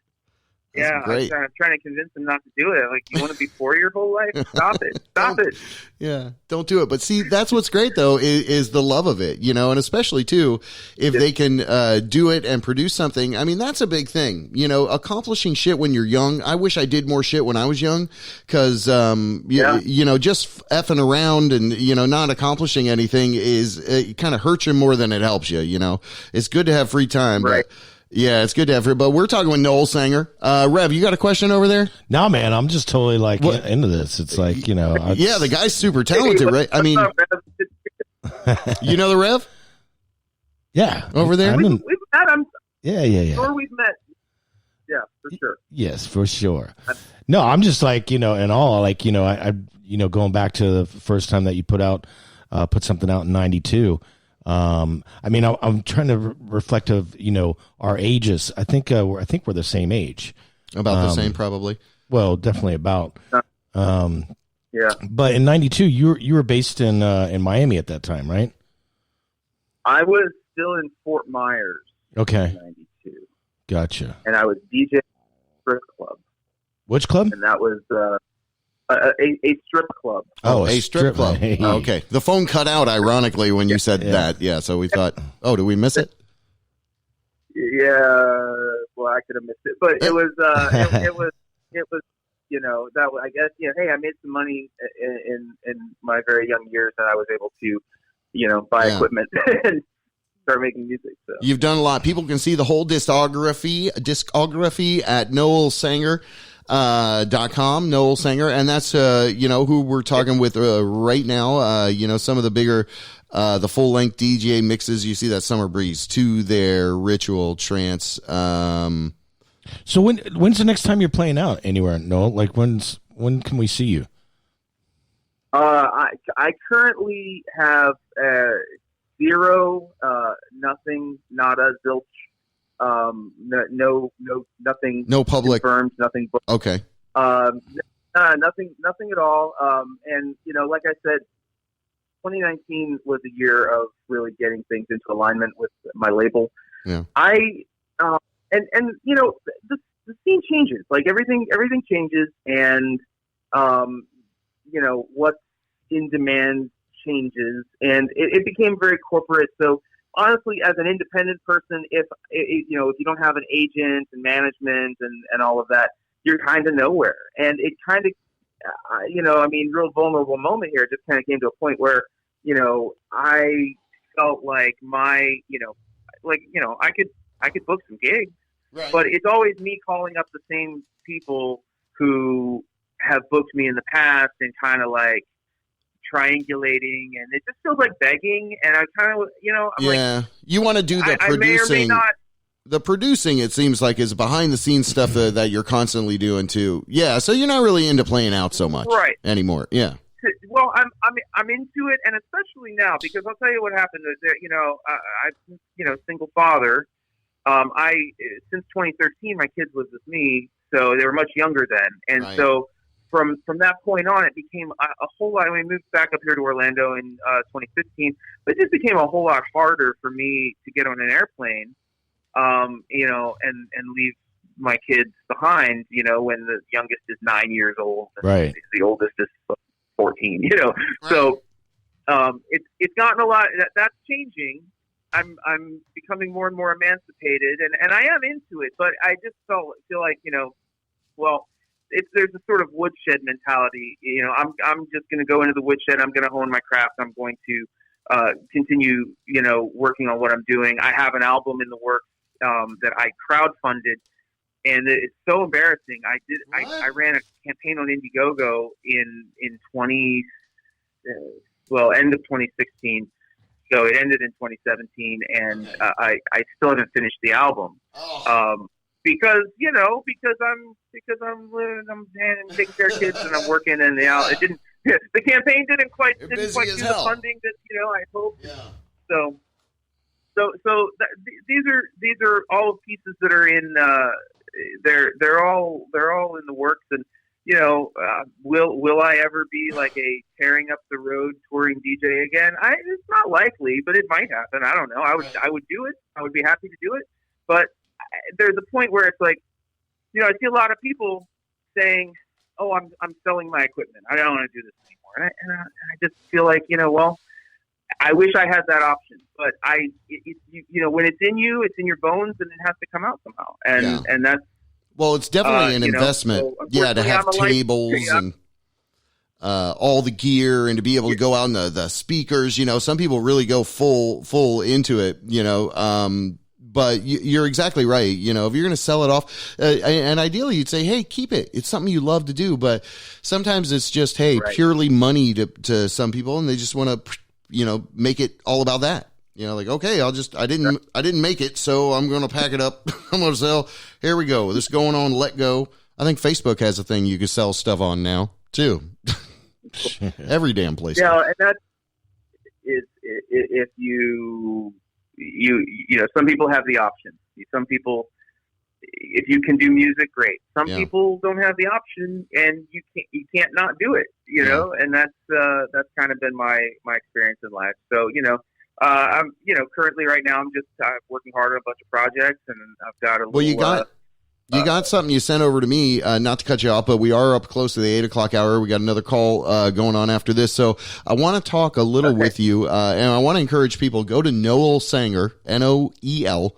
That's Yeah, great. I'm trying to convince him not to do it. Like, you want to be poor your whole life? Stop it. Stop it. Yeah, don't do it. But see, that's what's great though is the love of it, you know, and especially too if they can do it and produce something. I mean, that's a big thing, you know, accomplishing shit when you're young. I wish I did more shit when I was young because, you know, just effing around and, you know, not accomplishing anything it kind of hurts you more than it helps you, you know. It's good to have free time, right. But yeah, it's good to have her. But we're talking with Noel Sanger. Rev, you got a question over there? No, man, I'm just totally like into this. It's like, you know. Yeah, the guy's super talented, right? I mean, you know the Rev? Yeah. Over there? We've met him. Yeah. Or we've met. Yeah, for sure. Yes, for sure. No, I'm just like, you know, in all, like, you know, I you know, going back to the first time that you put something out in 92. I mean, I'm trying to reflect of, you know, our ages. I think we're the same age. About the same, probably. Well, definitely about. Yeah. But in 92, you were based in Miami at that time, right? I was still in Fort Myers. Okay. In 92. Gotcha. And I was DJ strip club. Which club? And that was a strip club. Oh, a strip club. Hey. Oh, okay. The phone cut out, ironically, when you said that. Yeah, so we thought, oh, did we miss it? Yeah, well, I could have missed it, but it was, it was, you know, that I guess, yeah. Hey, I made some money in my very young years, and I was able to, you know, buy equipment and start making music. So you've done a lot. People can see the whole discography at noelsanger.com, Noel Sanger, and that's you know, who we're talking with right now. You know, some of the bigger the full length DJ mixes. You see that Summer Breeze, To Their, Ritual, Trance. So when's the next time you're playing out anywhere, Noel? Like when can we see you? I currently have zero, nothing, nada, zilch. No, nothing. No public confirmed, nothing. Booked. Okay. Nothing at all. And you know, like I said, 2019 was a year of really getting things into alignment with my label. Yeah. And you know, the scene changes. Like everything changes, and you know, what's in demand changes, and it became very corporate. So honestly, as an independent person, if you know, if you don't have an agent and management and all of that, you're kind of nowhere. And it kind of, you know, I mean, real vulnerable moment here. It just kind of came to a point where, you know, I felt like I could book some gigs, right. But it's always me calling up the same people who have booked me in the past and kind of like triangulating, and it just feels like begging. And I kind of, you know, I'm like, you want to do the producing. I may or may not. The producing, it seems like, is behind the scenes stuff that you're constantly doing too. Yeah, so you're not really into playing out so much anymore. Yeah. Well, I'm into it, and especially now, because I'll tell you what happened. You know, I'm, you know, single father. Since 2013, my kids lived with me, so they were much younger then, and so from that point on, it became a whole lot. We moved back up here to Orlando in 2015, but it just became a whole lot harder for me to get on an airplane, you know, and leave my kids behind, you know, when the youngest is 9 years old, and the oldest is 14, you know. Right. So it's gotten a lot. That's changing. I'm becoming more and more emancipated, and I am into it. But I just feel like, you know, well, there's a sort of woodshed mentality. You know, I'm just going to go into the woodshed. I'm going to hone my craft. I'm going to continue, you know, working on what I'm doing. I have an album in the works that I crowdfunded, and it's so embarrassing. I ran a campaign on Indiegogo in end of 2016. So it ended in 2017, and I still haven't finished the album. Because I'm taking care of kids and I'm working, and the campaign didn't quite do the funding that I hoped. Yeah. So these are all pieces that are in they're all in the works, and will I ever be like a tearing up the road touring DJ again? It's not likely, but it might happen. I don't know. I would do it. I would be happy to do it, but there's a point where it's like, I see a lot of people saying, "Oh, I'm selling my equipment. I don't want to do this anymore." And I just feel like, well, I wish I had that option, but when it's in you, it's in your bones, and it has to come out somehow. And that's, well, it's definitely an investment. So to have tables and all the gear, and to be able to go out on the speakers. Some people really go full into it. But you're exactly right. If you're going to sell it off, and ideally you'd say, hey, keep it. It's something you love to do. But sometimes it's just, purely money to some people, and they just want to, make it all about that. Like, okay, I didn't make it, so I'm going to pack it up. I'm going to sell. Here we go. This is going on. Let go. I think Facebook has a thing you can sell stuff on now too. Every damn place. Yeah, and that is if some people have the option. Some people, if you can do music, great. Some people don't have the option, and you can't not do it. And that's kind of been my experience in life. So I'm currently right now I'm just working hard on a bunch of projects, and I've got a little. You got something you sent over to me, not to cut you off, but we are up close to the 8 o'clock hour. We got another call going on after this. So I want to talk a little with you, and I want to encourage people, go to Noel Sanger, NOELSANGER,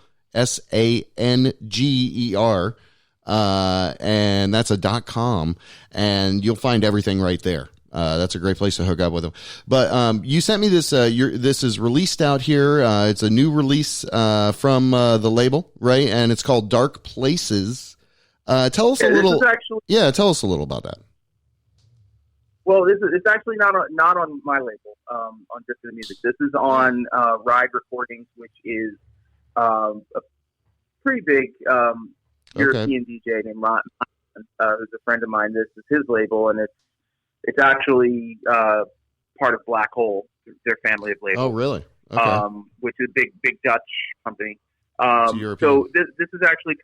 and that's a .com, and you'll find everything right there. That's a great place to hook up with them. But you sent me this. This is released out here. It's a new release from the label, right? And it's called Dark Places. Tell us a little. Tell us a little about that. Well, it's actually not on my label. On Just the Music. This is on Ride Recordings, which is a pretty big European DJ named Ron, who's a friend of mine. This is his label, and it's actually part of Black Hole, their family of labels. Oh, really? Okay. Which is a big Dutch company. So this is actually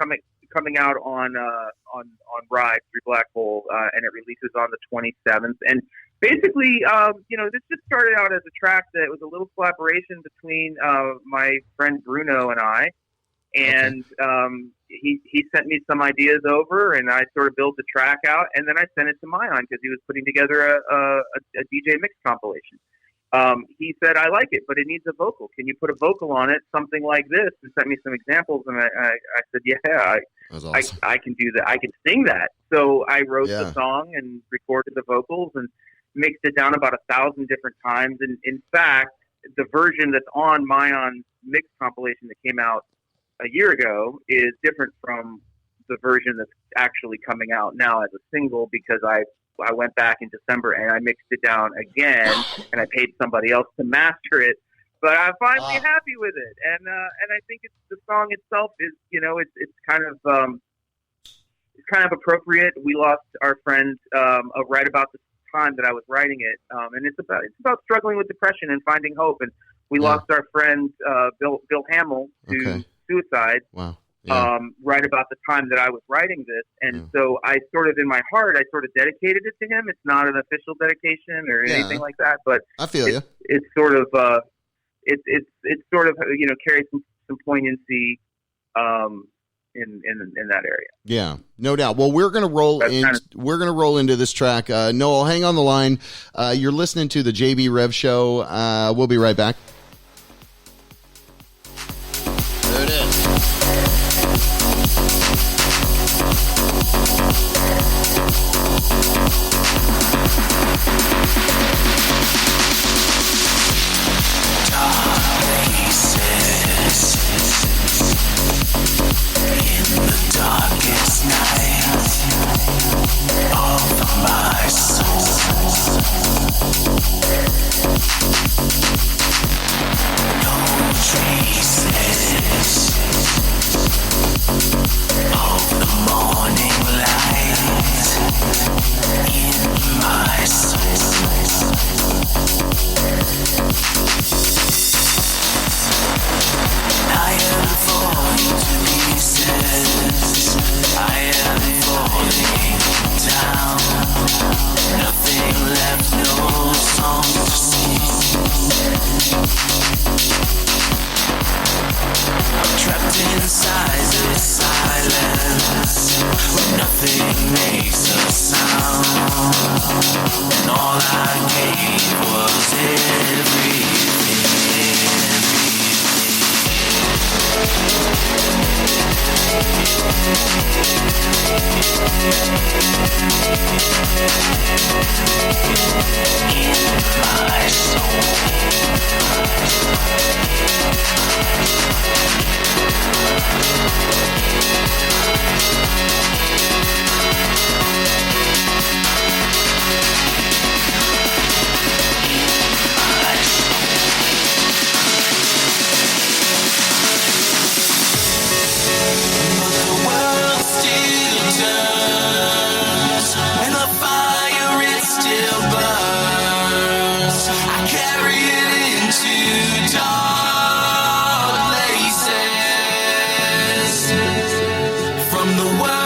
coming out on Ride through Black Hole, and it releases on the 27th. And basically, this just started out as a track that was a little collaboration between my friend Bruno and I. And he sent me some ideas over, and I sort of built the track out, and then I sent it to Mayan because he was putting together a DJ mix compilation. He said, I like it, but it needs a vocal. Can you put a vocal on it, something like this? And sent me some examples, and I said, awesome. I can do that. I can sing that. So I wrote the song and recorded the vocals and mixed it down about 1,000 different times. And in fact, the version that's on Mayan's mix compilation that came out a year ago is different from the version that's actually coming out now as a single, because I went back in December and I mixed it down again, and I paid somebody else to master it. But I'm finally happy with it, and I think the song itself is it's kind of appropriate. We lost our friend right about the time that I was writing it, and it's about struggling with depression and finding hope. And we lost our friend Bill Hamill to suicide. Wow. Right about the time that I was writing this. And so I sort of, in my heart, I sort of dedicated it to him. It's not an official dedication or anything like that, but I feel you. It's sort of, it's sort of, carries some poignancy, in that area. Yeah, no doubt. Well, we're going to roll into this track. Noel, hang on the line. You're listening to the JB Rev Show. We'll be right back. There it is. Darkest night of my soul. left no song to sing. I'm trapped inside this silence where nothing makes a sound, and all I gave was everything. In my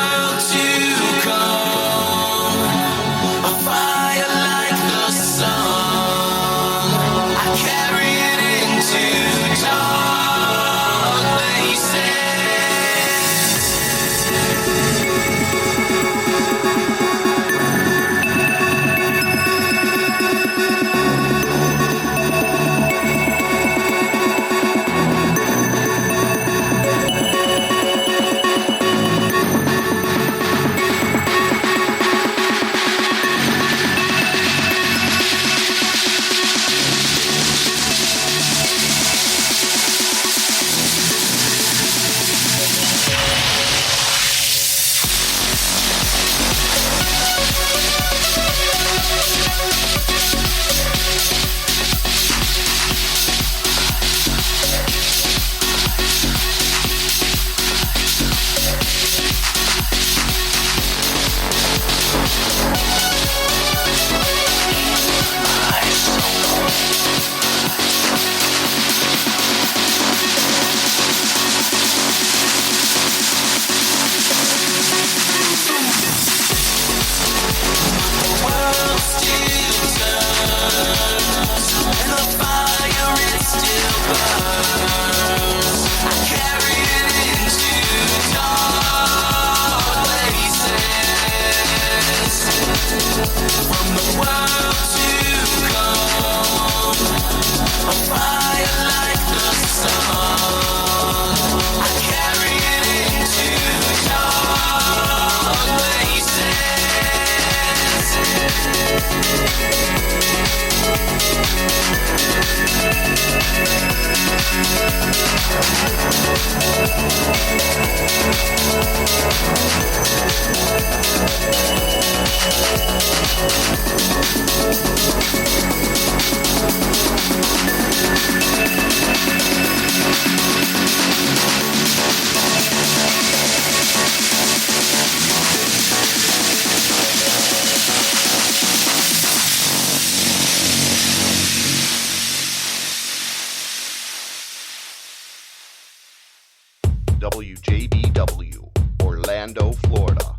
WJBW, Orlando, Florida.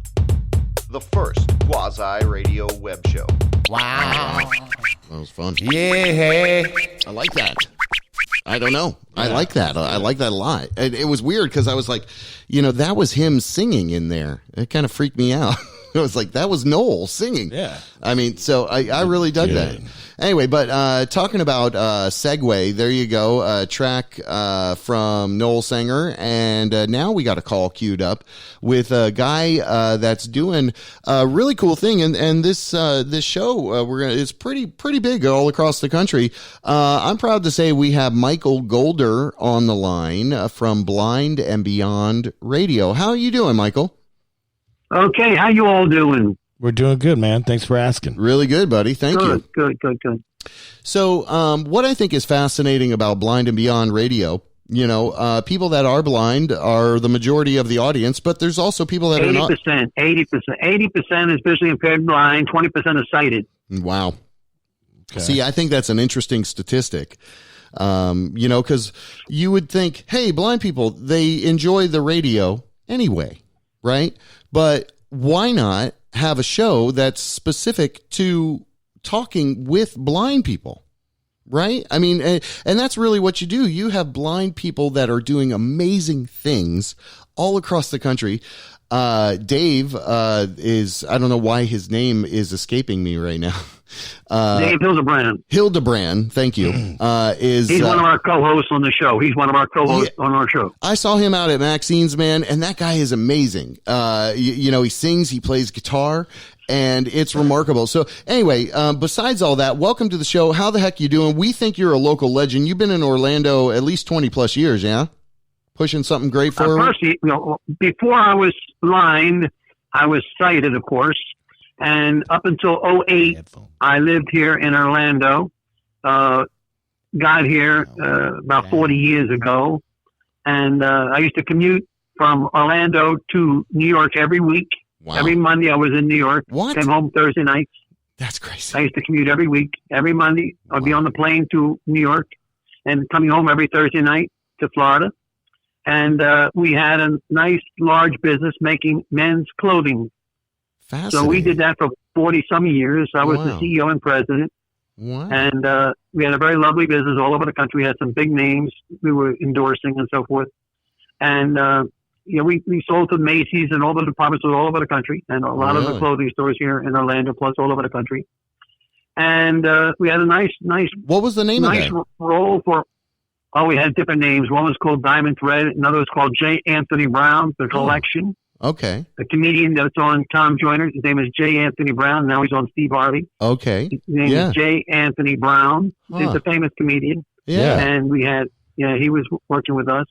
The first quasi-radio web show. Wow. That was fun. Yeah. I like that. I don't know. I like that. I like that a lot. It was weird because I was like, that was him singing in there. It kind of freaked me out. It was like, that was Noel singing. Yeah. I mean, so I really dug that. Anyway, but talking about Segway, there you go. Track from Noel Sanger. And now we got a call queued up with a guy that's doing a really cool thing. And this show it's pretty big all across the country. I'm proud to say we have Michael Golder on the line from Blind and Beyond Radio. How are you doing, Michael? Okay, how you all doing? We're doing good, man. Thanks for asking. Really good, buddy. Thank you. Good. So, what I think is fascinating about Blind and Beyond Radio, people that are blind are the majority of the audience, but there's also people that 80%, are not. 80% is visually impaired blind, 20% is sighted. Wow. Okay. See, I think that's an interesting statistic. Because you would think, hey, blind people, they enjoy the radio anyway, right? But why not have a show that's specific to talking with blind people, right? I mean, and that's really what you do. You have blind people that are doing amazing things all across the country. Dave is, I don't know why his name is escaping me right now. Dave Hildebrand, thank you. He's one of our co-hosts on the show. He's one of our co-hosts on our show. I saw him out at Maxine's, man, and that guy is amazing. You know, he sings, he plays guitar, and it's remarkable. So anyway, besides all that, welcome to the show. How the heck you doing? We think you're a local legend. You've been in Orlando at least 20 plus years, yeah? Pushing something great forward? First, before I was blind, I was sighted, of course. And up until 2008, I lived here in Orlando. Got here about 40 years ago. And I used to commute from Orlando to New York every week. Wow. Every Monday I was in New York. What? Came home Thursday nights. That's crazy. I used to commute every week. Every Monday I'd be on the plane to New York and coming home every Thursday night to Florida. And we had a nice, large business making men's clothing. Fascinating. So we did that for 40-some years. I was the CEO and president. Wow. And we had a very lovely business all over the country. We had some big names we were endorsing and so forth. And, you know, we sold to Macy's and all the departments all over the country and a lot of the clothing stores here in Orlando, plus all over the country. And we had a nice. What was the name of that? Role for... Oh, we had different names. One was called Diamond Thread. Another was called J. Anthony Brown, The Collection. Okay. A comedian that's on Tom Joyner. His name is J. Anthony Brown. Now he's on Steve Harvey. Okay. His name is J. Anthony Brown. He's a famous comedian. Yeah. And we had, he was working with us.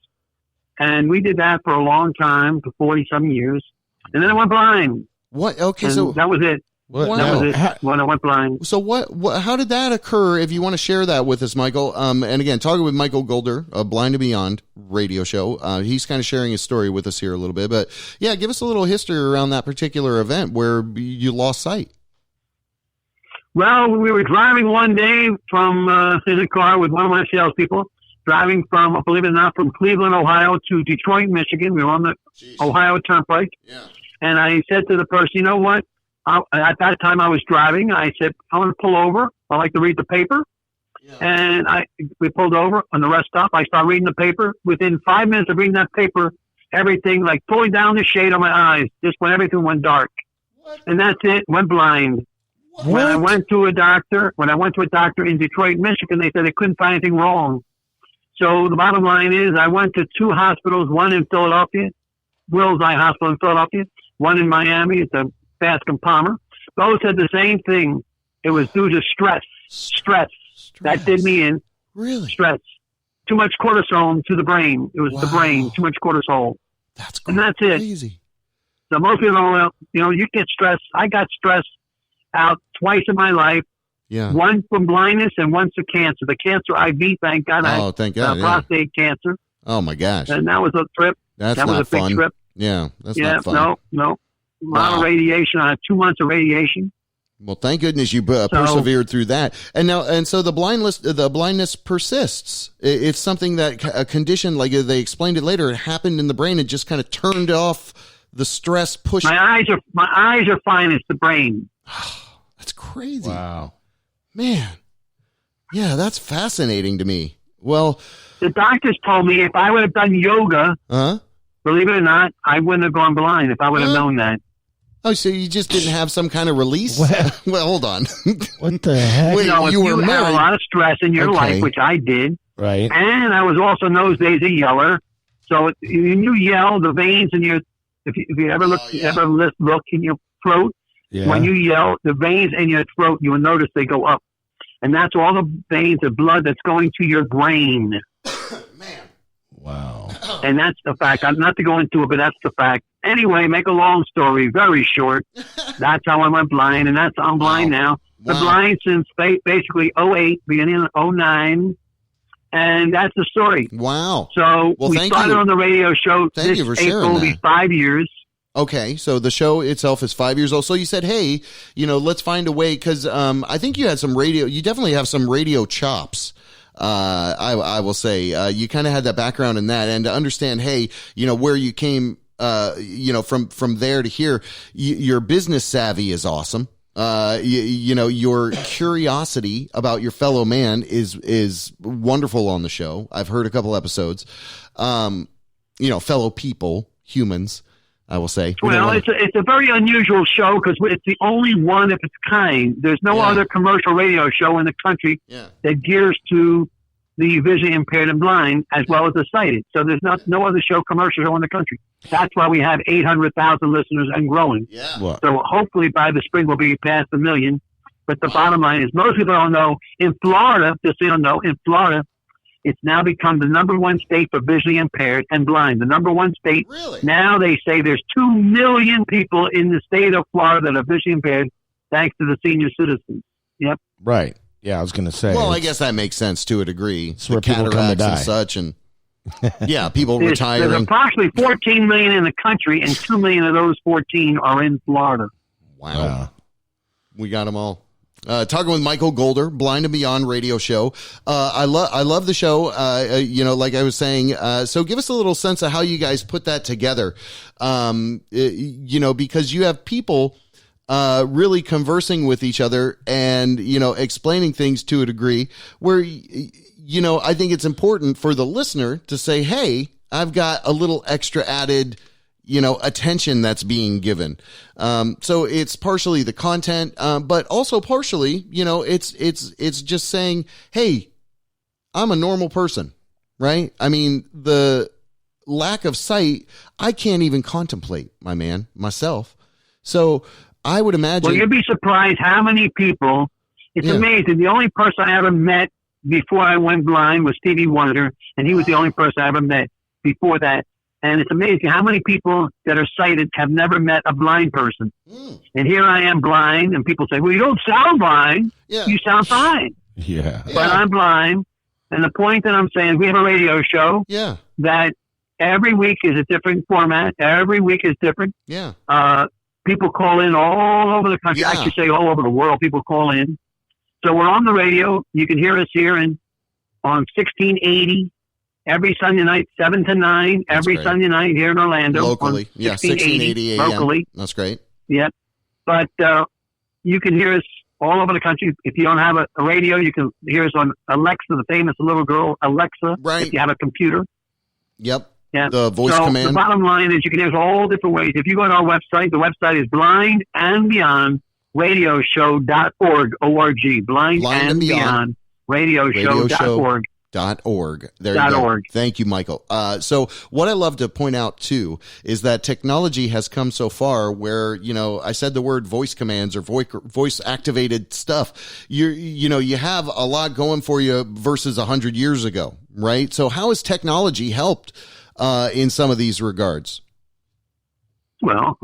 And we did that for a long time, for 40-some years. And then I went blind. What? Okay, and so that was it. Wow. That was it when I went blind. So what, how did that occur? If you want to share that with us, Michael, and again, talking with Michael Golder, a Blind and Beyond radio show. He's kind of sharing his story with us here a little bit, but yeah, give us a little history around that particular event where you lost sight. Well, we were driving one day from, in a car with one of my salespeople, driving from, believe it or not, from Cleveland, Ohio to Detroit, Michigan. We were on the Ohio Turnpike. Yeah. And I said to the person, you know what? At that time I was driving. I said, I want to pull over. I like to read the paper. Yeah. And we pulled over on the rest stop. I started reading the paper. Within 5 minutes of reading that paper, everything, like pulling down the shade on my eyes, just when everything went dark. What? And that's it. Went blind. What? When I went to a doctor in Detroit, Michigan, they said they couldn't find anything wrong. So the bottom line is I went to two hospitals, one in Philadelphia, Wills Eye Hospital in Philadelphia, one in Miami. It's a Bascom Palmer. Both said the same thing. It was due to stress. That did me in. Really? Stress. Too much cortisol to the brain. It was the brain. Too much cortisol. That's crazy. And that's it. Crazy. So most people don't know, you get stressed. I got stressed out twice in my life. Yeah. One from blindness and one for cancer. The cancer IV, thank God. Thank God. Prostate cancer. Oh my gosh. And that was a trip. That was a fun. big trip. Yeah. That's not fun. No. A lot of radiation. I had 2 months of radiation. Well, thank goodness you persevered through that. And so the blindness persists. It's something that a condition, like they explained it later, it happened in the brain. It just kind of turned off the stress push. My eyes are fine. It's the brain. That's crazy. Wow. Man. Yeah, that's fascinating to me. Well, the doctors told me if I would have done yoga, believe it or not, I wouldn't have gone blind if I would have known that. Oh, so you just didn't have some kind of release? Well, hold on. What the heck? Wait, if you had a lot of stress in your life, which I did, right? And I was also in those days a yeller. So when you yell, the veins in your, if you ever look in your throat, when you yell, the veins in your throat, you will notice they go up. And that's all the veins of blood that's going to your brain. Man. Wow. And that's the fact. I'm not to go into it, but that's the fact. Anyway, make a long story very short. That's how I went blind, and that's how I'm blind now. Been blind since basically 2008, beginning of 2009, and that's the story. Wow. So we started on the radio show this April will be 5 years. Okay, so the show itself is 5 years old. So you said, hey, let's find a way, because I think you had some radio, you definitely have some radio chops. I will say, you kind of had that background in that, and to understand, hey, where you came, from there to here, your business savvy is awesome. You know, your curiosity about your fellow man is wonderful on the show. I've heard a couple episodes. You know, fellow people, humans, I will say. Well, it's a very unusual show because it's the only one of its kind. There's no other commercial radio show in the country that gears to the visually impaired and blind as well as the sighted. So there's no other commercial show in the country. That's why we have 800,000 listeners and growing. Yeah. What? So hopefully by the spring we'll be past 1 million. But the bottom line is most people don't know, in Florida, just so you know, in Florida, it's now become the number one state for visually impaired and blind. The number one state. Really? Now they say there's 2 million people in the state of Florida that are visually impaired thanks to the senior citizens. Yep. Right. Yeah, I was going to say. Well, I guess that makes sense to a degree. It's where people come to die. And such, and yeah, people There's retiring. approximately 14 million in the country, and 2 million of those 14 are in Florida. Wow. We got them all. Talking with Michael Golder, Blind and Beyond radio show. I love the show. You know, like I was saying, so give us a little sense of how you guys put that together. You know, because you have people, really conversing with each other and, you know, explaining things to a degree where, you know, I think it's important for the listener to say, hey, I've got a little extra added, you know, attention that's being given. So it's partially the content, but also partially, you know, it's just saying, hey, I'm a normal person, right? I mean, the lack of sight, I can't even contemplate, myself. So I would imagine. Well, you'd be surprised how many people. It's amazing. The only person I ever met before I went blind was Stevie Wonder, and he was the only person I ever met before that. And it's amazing how many people that are sighted have never met a blind person. And here I am blind, and people say, well, you don't sound blind. Yeah. You sound fine. Yeah. But I'm blind. And the point that I'm saying, we have a radio show that every week is a different format. Every week is different. Yeah. People call in all over the country. I should say all over the world. People call in. So we're on the radio. You can hear us here on 1680 every Sunday night, 7 to 9. Every Sunday night here in Orlando. Locally. 1680 AM. Locally. That's great. Yeah. But you can hear us all over the country. If you don't have a radio, you can hear us on Alexa, the famous little girl, Alexa. Right. If you have a computer. Yep. Yeah. The voice command. The bottom line is you can hear us all different ways. If you go to our website, the website is Blind and Beyond radioshow.org, O-R-G, Blind and Beyond radioshow.org. .org. There you go. .org. Thank you, Michael. So what I love to point out too is that technology has come so far where, you know, I said the word voice commands or voice activated stuff. You know, you have a lot going for you versus 100 years ago, right? So how has technology helped in some of these regards? Well,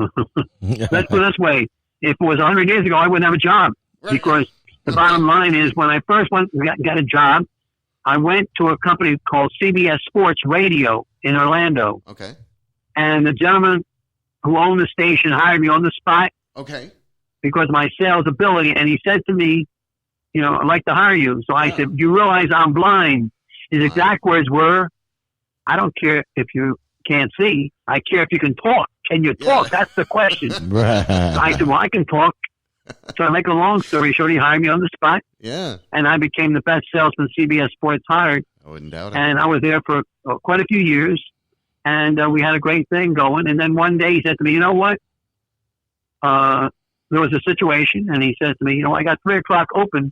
let's put it this way. If it was 100 years ago, I wouldn't have a job because the bottom line is when I first got a job, I went to a company called CBS Sports Radio in Orlando. Okay. And the gentleman who owned the station hired me on the spot. Okay. Because of my sales ability. And he said to me, you know, I'd like to hire you. So I said, you realize I'm blind. His exact words were, I don't care if you can't see. I care if you can talk. Can you talk? That's the question. Right. So I said, well, I can talk. So to make a long story short, he hired me on the spot. Yeah. And I became the best salesman CBS Sports hired. I wouldn't doubt it. And I was there for quite a few years. And we had a great thing going. And then one day he said to me, you know what? There was a situation. And he said to me, you know, I got 3 o'clock open.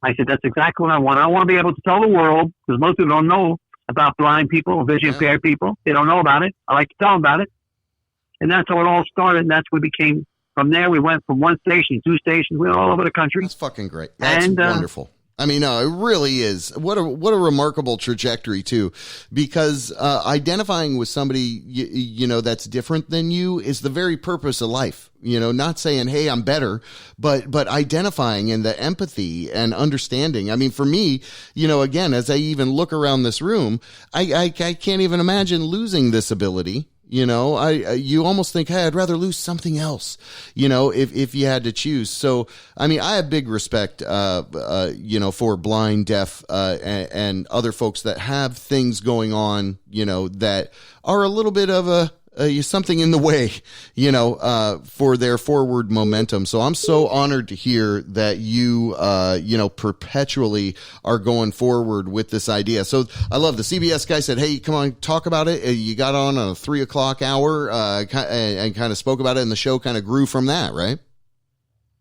I said, that's exactly what I want. I want to be able to tell the world, because most people don't know about blind people, vision impaired people. They don't know about it. I like to tell them about it. And that's how it all started. And that's what became. From there, we went from 1 station, 2 stations, we went all over the country. That's fucking great. That's wonderful. I mean, no, it really is. What a remarkable trajectory too, because identifying with somebody you know that's different than you is the very purpose of life. You know, not saying, "Hey, I'm better," but identifying and the empathy and understanding. I mean, for me, you know, again, as I even look around this room, I can't even imagine losing this ability. You know, you almost think, hey, I'd rather lose something else, you know, if you had to choose. So, I mean, I have big respect, you know, for blind, deaf, and other folks that have things going on, you know, that are a little bit of something in the way, for their forward momentum. So I'm so honored to hear that you, perpetually are going forward with this idea. So I love the CBS guy said, hey, come on, talk about it. You got on a 3:00 hour, and kind of spoke about it, and the show kind of grew from that, right?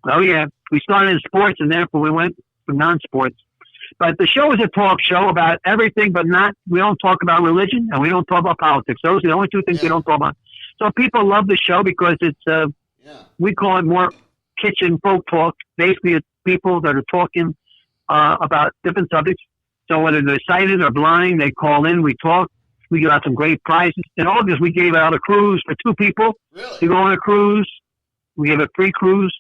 Oh yeah. We started in sports and therefore we went to non-sports. But the show is a talk show about everything, but we don't talk about religion and we don't talk about politics. Those are the only two things we don't talk about. So people love the show because it's, we call it more kitchen folk talk. Basically, it's people that are talking about different subjects. So whether they're sighted or blind, they call in, we talk, we give out some great prizes. In August, we gave out a cruise for 2 people to go on a cruise. We gave a free cruise.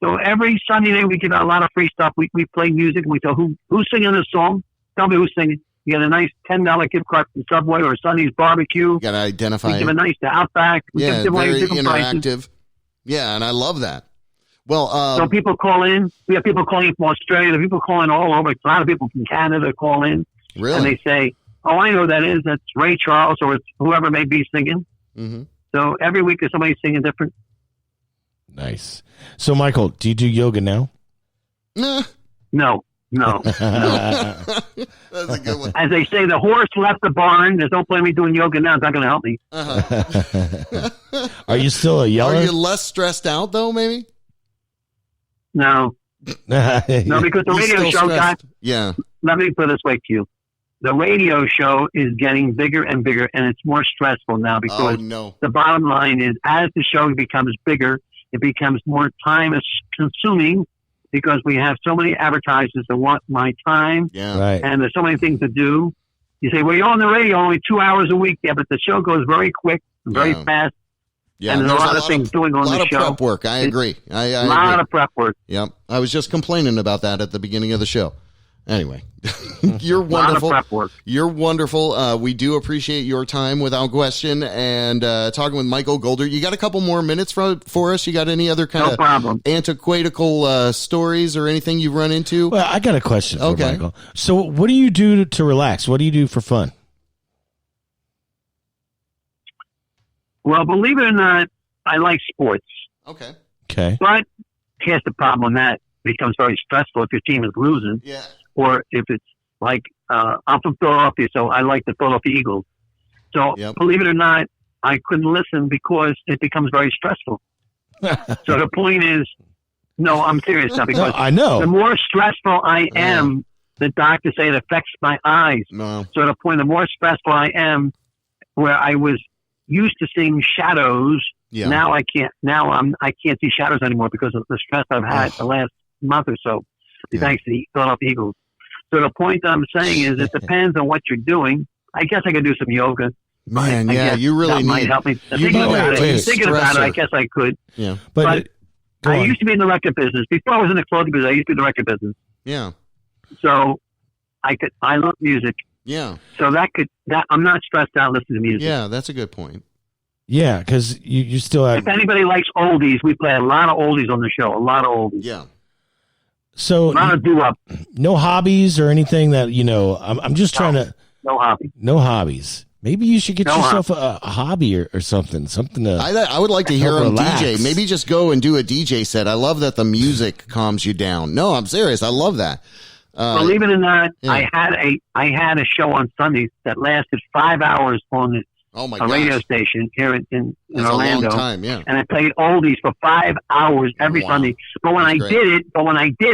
So every Sunday night we give out a lot of free stuff. We play music and we tell who's singing this song. Tell me who's singing. You get a nice $10 gift card from Subway or Sunny's Barbecue. You got to identify. We give a nice to Outback. We very interactive. Prices. Yeah, and I love that. Well, so people call in. We have people calling in from Australia. There are people calling all over. A lot of people from Canada call in. Really? And they say, "Oh, I know who that is. That's Ray Charles, or it's whoever may be singing." Mm-hmm. So every week there's somebody singing different. Nice. So, Michael, do you do yoga now? Nah. No. That's a good one. As they say, the horse left the barn. There's no point in me doing yoga now. It's not going to help me. Uh-huh. Are you still a yeller? Are you less stressed out, though, maybe? No, because the radio show got... Yeah. Let me put it this way to you. The radio show is getting bigger and bigger, and it's more stressful now because the bottom line is as the show becomes bigger, it becomes more time consuming because we have so many advertisers that want my time. Yeah. Right. And there's so many things to do. You say, well, you're on the radio only 2 hours a week. Yeah, but the show goes very quick, very fast. Yeah, and there's a lot of things doing on the show. A lot of prep work. I agree. A lot of prep work. Yep. I was just complaining about that at the beginning of the show. Anyway, you're wonderful. A lot of prep work. You're wonderful. We do appreciate your time without question. And talking with Michael Golder, you got a couple more minutes for us? You got any other kind of antiquatical stories or anything you've run into? Well, I got a question for Michael. So what do you do to relax? What do you do for fun? Well, believe it or not, I like sports. Okay. But here's the problem on that. It becomes very stressful if your team is losing. Yeah. Or if it's like, I'm from Philadelphia, so I like the Philadelphia Eagles. So believe it or not, I couldn't listen because it becomes very stressful. So the point is, no, I'm serious now because I know. The more stressful I am, the doctors say it affects my eyes. No. So the point, the more stressful I am, where I was used to seeing shadows, now I can't. Now I can't see shadows anymore because of the stress I've had the last month or so, thanks to the Philadelphia Eagles. So the point I'm saying is, it depends on what you're doing. I guess I could do some yoga. Man, you really that might help me. Thinking about it, I guess I could. Yeah, but I used to be in the record business before I was in the clothing business. I used to be in the record business. Yeah. So I love music. Yeah. So I'm not stressed out listening to music. Yeah, that's a good point. Yeah, because you still have. If anybody likes oldies, we play a lot of oldies on the show. A lot of oldies. Yeah. So a lot of doo-wop. No hobbies or anything that I'm just trying to. No hobby. No hobbies. Maybe you should get yourself a hobby or something. Something to. I would like to hear him relax. DJ. Maybe just go and do a DJ set. I love that the music calms you down. No, I'm serious. I love that. Believe it or not, I had a show on Sundays that lasted 5 hours on a radio station here in Orlando. A long time, yeah. And I played oldies for 5 hours every Sunday. But when I did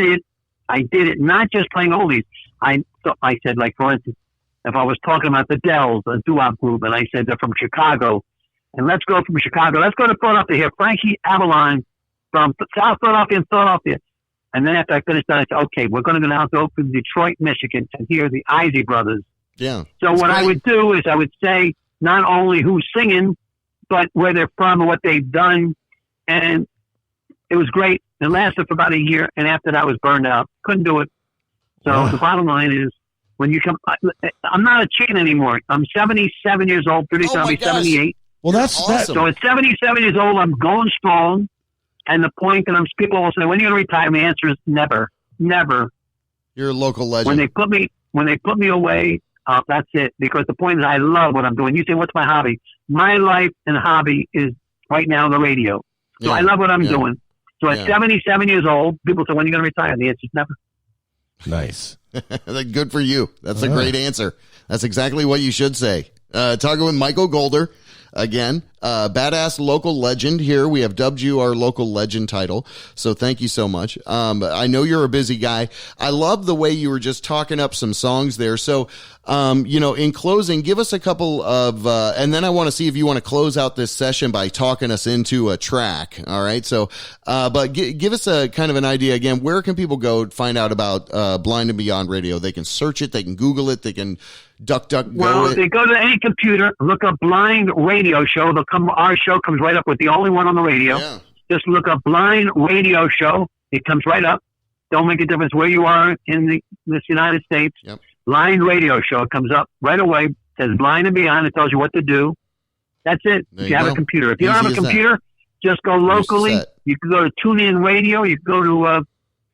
it, I did it not just playing oldies. I said, like, for instance, if I was talking about the Dells, a doo-wop group, and I said they're from Chicago, and let's go from Chicago. Let's go to Philadelphia here. Frankie Avalon from South Philadelphia and Philadelphia. And then after I finished that, I said, okay, we're going to now go to Detroit, Michigan to hear the Isley Brothers. Yeah. So what I would do is I would say not only who's singing, but where they're from and what they've done. And it was great. It lasted for about a year. And after that, I was burned out. Couldn't do it. So the bottom line is, when you come, I'm not a chicken anymore. I'm 77 years old. Pretty soon I'll be 78. Well, that's awesome. So at 77 years old, I'm going strong. And the point that people will say, when are you going to retire? My answer is never, never. You're a local legend. When they put me away, That's it. Because the point is, I love what I'm doing. You say, what's my hobby? My life and hobby is right now the radio. So I love what I'm doing. So at 77 years old, people say, when are you going to retire? The answer is never. Nice. Good for you. That's a great answer. That's exactly what you should say. Talking with Michael Golder. Again, badass local legend here. We have dubbed you our local legend title. So thank you so much. I know you're a busy guy. I love the way you were just talking up some songs there. So, in closing, give us a couple of, and then I want to see if you want to close out this session by talking us into a track. All right. So, but give us a kind of an idea again. Where can people go to find out about, Blind and Beyond Radio? They can search it. They can Google it. They can go Well, they go to any computer, look up Blind Radio Show. They'll come. Our show comes right up with the only one on the radio. Yeah. Just look up Blind Radio Show. It comes right up. Don't make a difference where you are in this United States. Yep. Blind Radio Show. It comes up right away. It says Blind and Beyond. It tells you what to do. That's it. If you have a computer. If you don't have a computer, just go locally. You can go to TuneIn Radio. You can go to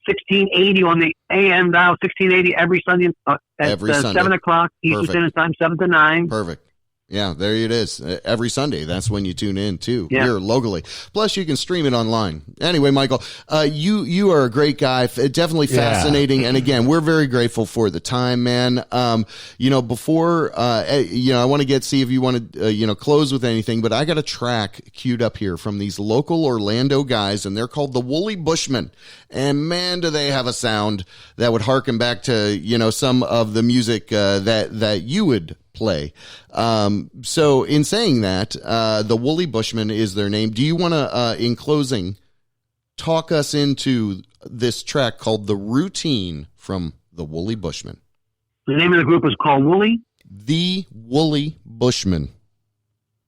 1680 on the AM dial, 1680 every Sunday at Every Sunday. 7 o'clock Eastern Standard Time, 7 to 9. Perfect. Yeah, there it is. Every Sunday, that's when you tune in too, here locally. Plus, you can stream it online. Anyway, Michael, you are a great guy. Definitely fascinating. And again, we're very grateful for the time, man. Before, I want to see if you want to, close with anything, but I got a track queued up here from these local Orlando guys, and they're called the Woolly Bushmen. And man, do they have a sound that would harken back to, some of the music that you would play. So in saying that, the Woolly Bushmen is their name. Do you want to, in closing, talk us into this track called The Routine from the Woolly Bushmen? The name of the group is called Woolly? The Woolly Bushmen.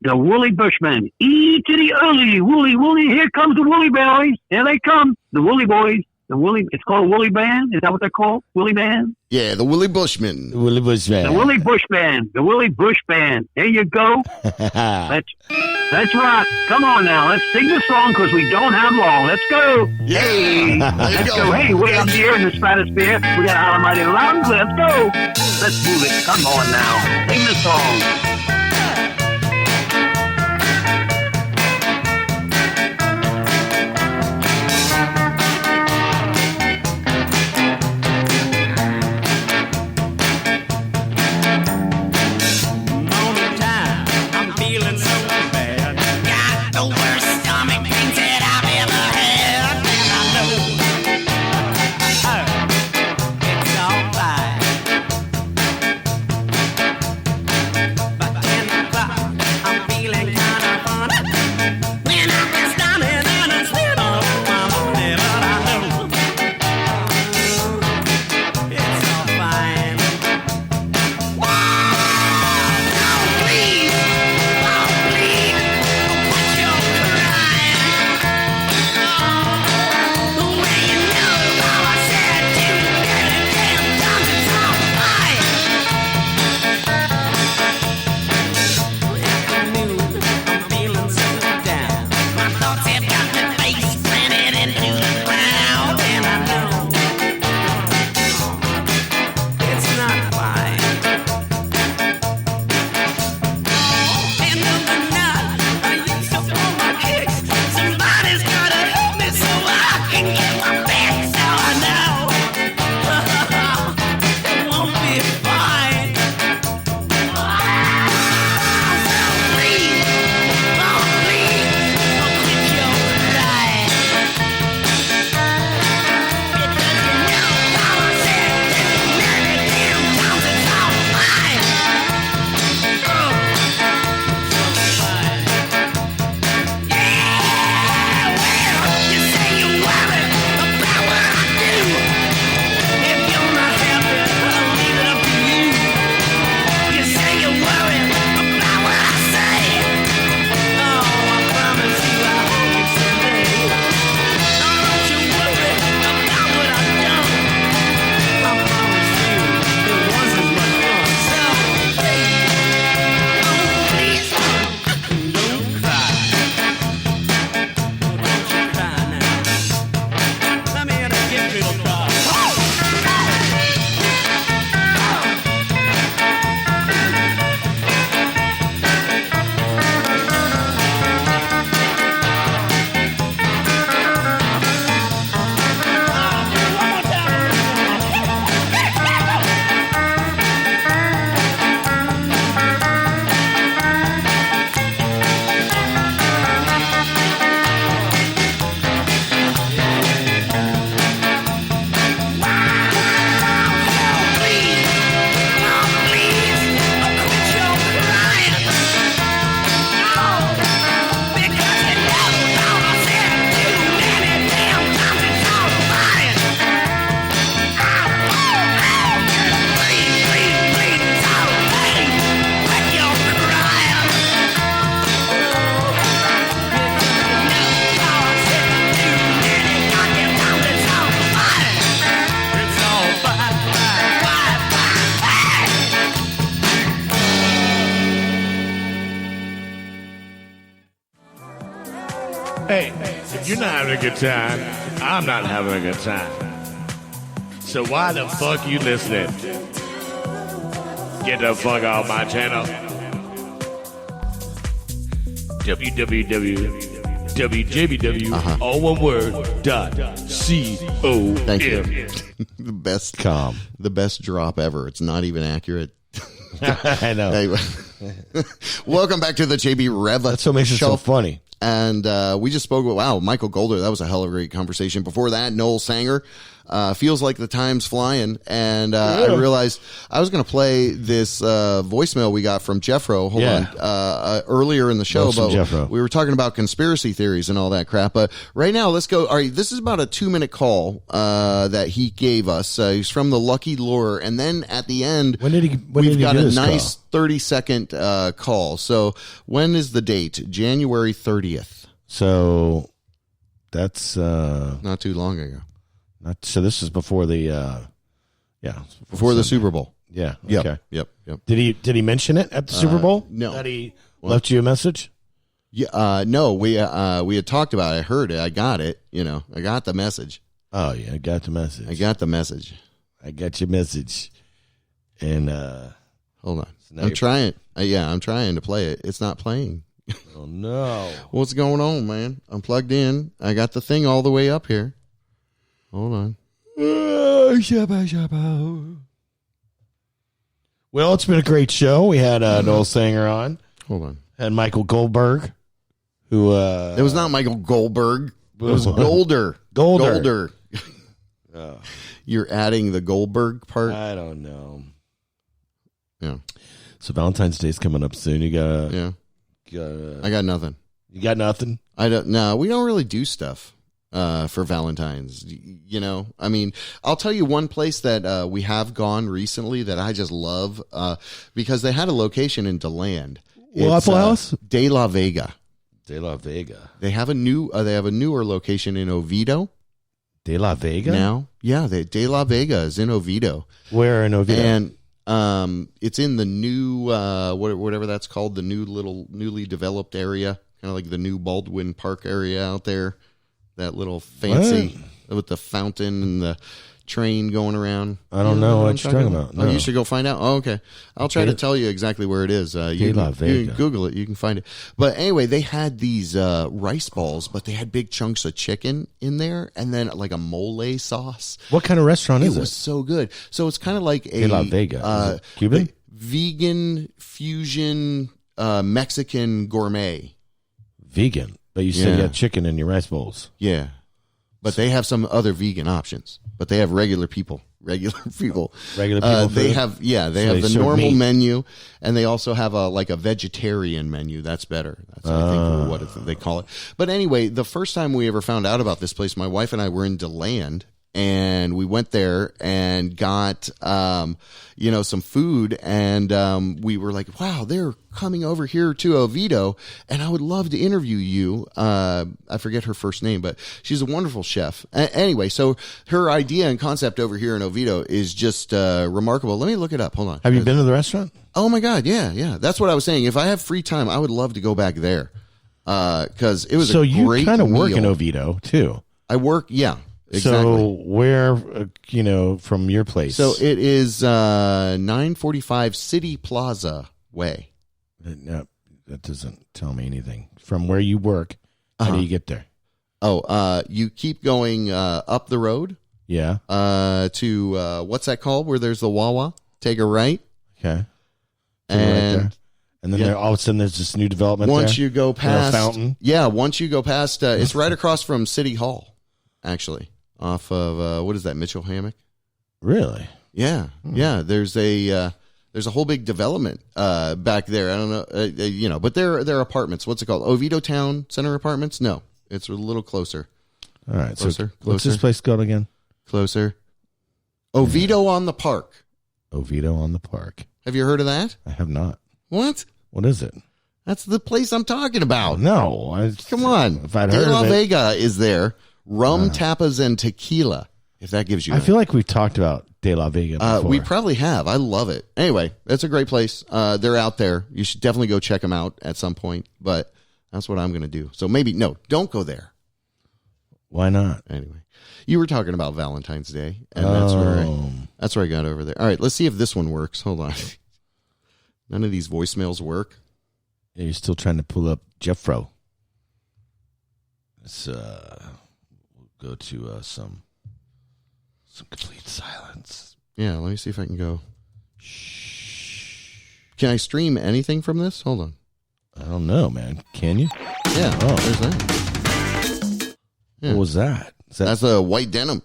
The Woolly Bushmen. E to the early, Woolly, Woolly. Here comes the Woolly Boys. Here they come. The Woolly Boys. It's called Woolly Band. Is that what they're called? Woolly Band? Yeah, the Woolly Bushmen. The Woolly Bush Band. The Woolly Bush Band. The Woolly Bush Band. There you go. Let's rock. Come on now. Let's sing the song because we don't have long. Let's go. Yeah. Hey. Let's go. Hey, way up here in the stratosphere, we got Amalgamated Lounge. Let's go. Let's move it. Come on now. Sing the song. But Hey, if you're not having a good time, I'm not having a good time. So why the fuck you listening? Get the fuck off my channel. WJBW, all one word, .com. Thank you. The best drop ever. It's not even accurate. I know. Anyway. Welcome back to the JB Rev. That's what makes it so funny. And we just spoke with, Michael Golder. That was a hell of a great conversation. Before that, Noel Sanger. Feels like the time's flying. And I realized I was going to play this voicemail we got from Jeffro. Hold on. Earlier in the show. But we were talking about conspiracy theories and all that crap. But right now, let's go. All right, this is about a 2-minute call that he gave us. He's from the Lucky Lure. And then at the end, we've got a nice 30-second call. So when is the date? January 30th. So that's not too long ago. So this is before the before the Super Bowl. Yeah. Yep. Okay. Yep. Did he mention it at the Super Bowl? No. That he left you a message? Yeah. No. We had talked about it. I heard it. I got it. I got the message. Oh yeah, I got the message. I got the message. I got your message. And hold on. I'm trying. I'm trying to play it. It's not playing. Oh no. What's going on, man? I'm plugged in. I got the thing all the way up here. Hold on. Well, it's been a great show. We had Noel Sanger on. Hold on. Had Michael Goldberg, who it was not Michael Goldberg. It was Golder. Golder. You're adding the Goldberg part? I don't know. Yeah. So Valentine's Day's coming up soon. You got I got nothing. You got nothing? I don't. No, we don't really do stuff for Valentine's. I mean, I'll tell you one place that we have gone recently that I just love because they had a location in DeLand. Waffle House? De La Vega. De La Vega. They have a newer location in Oviedo. De La Vega? Now, yeah, De La Vega is in Oviedo. Where in Oviedo? And it's in the new whatever that's called, the newly developed area, kind of like the new Baldwin Park area out there. That little fancy with the fountain and the train going around. I don't know what you're talking about. No. Oh, you should go find out. Oh, okay. I'll try to tell you exactly where it is. You can Google it. You can find it. But anyway, they had these rice balls, but they had big chunks of chicken in there and then like a mole sauce. What kind of restaurant is it? It was so good. So it's kind of like De La Vega. Cuban? Vegan fusion Mexican gourmet. Vegan? But you said you had chicken in your rice bowls. Yeah. But they have some other vegan options. But they have regular people. Regular people. They have the normal menu, and they also have a vegetarian menu. That's better. That's I think what they call it. But anyway, the first time we ever found out about this place, my wife and I were in DeLand, and we went there and got some food, and we were like, wow, they're coming over here to Oviedo, and I would love to interview you. I forget her first name, but she's a wonderful chef. Anyway, so her idea and concept over here in Oviedo is just remarkable. Let me look it up. Hold on. Have you been to the restaurant? Oh my God, yeah. That's what I was saying. If I have free time, I would love to go back there because it was a great meal. So you kind of work in Oviedo too. I work, yeah. Exactly. So where, from your place? So it is 945 City Plaza Way. No, that doesn't tell me anything. From where you work, how do you get there? Oh, you keep going up the road. Yeah. To what's that called? Where there's the Wawa. Take a right. Okay. And right and then all of a sudden there's this new development. Once you go past fountain. Yeah. Once you go past, it's right across from City Hall. Actually. Off of what is that, Mitchell Hammock? Really? Yeah, yeah. There's a whole big development back there. I don't know, but they're apartments. What's it called? Oviedo Town Center Apartments? No, it's a little closer. All right, closer. What's this place called again? Closer. Oviedo on the Park. Oviedo on the Park. Have you heard of that? I have not. What? What is it? That's the place I'm talking about. No, come on. If I'd heard De La of it. Vega is there. Rum, tapas, and tequila, if that gives you I feel like we've talked about De La Vega before. We probably have. I love it. Anyway, it's a great place. They're out there. You should definitely go check them out at some point. But That's what I'm going to do. So maybe, no, don't go there. Why not? Anyway, you were talking about Valentine's Day, and that's where I got over there. All right, let's see if this one works. Hold on. None of these voicemails work. Yeah, you're still trying to pull up Jeffro. Let's go to some complete silence. Yeah, let me see if I can go. Shh. Can I stream anything from this? Hold on. I don't know, man. Can you? Yeah. Oh, there's that. Yeah. What was that? That's a white denim.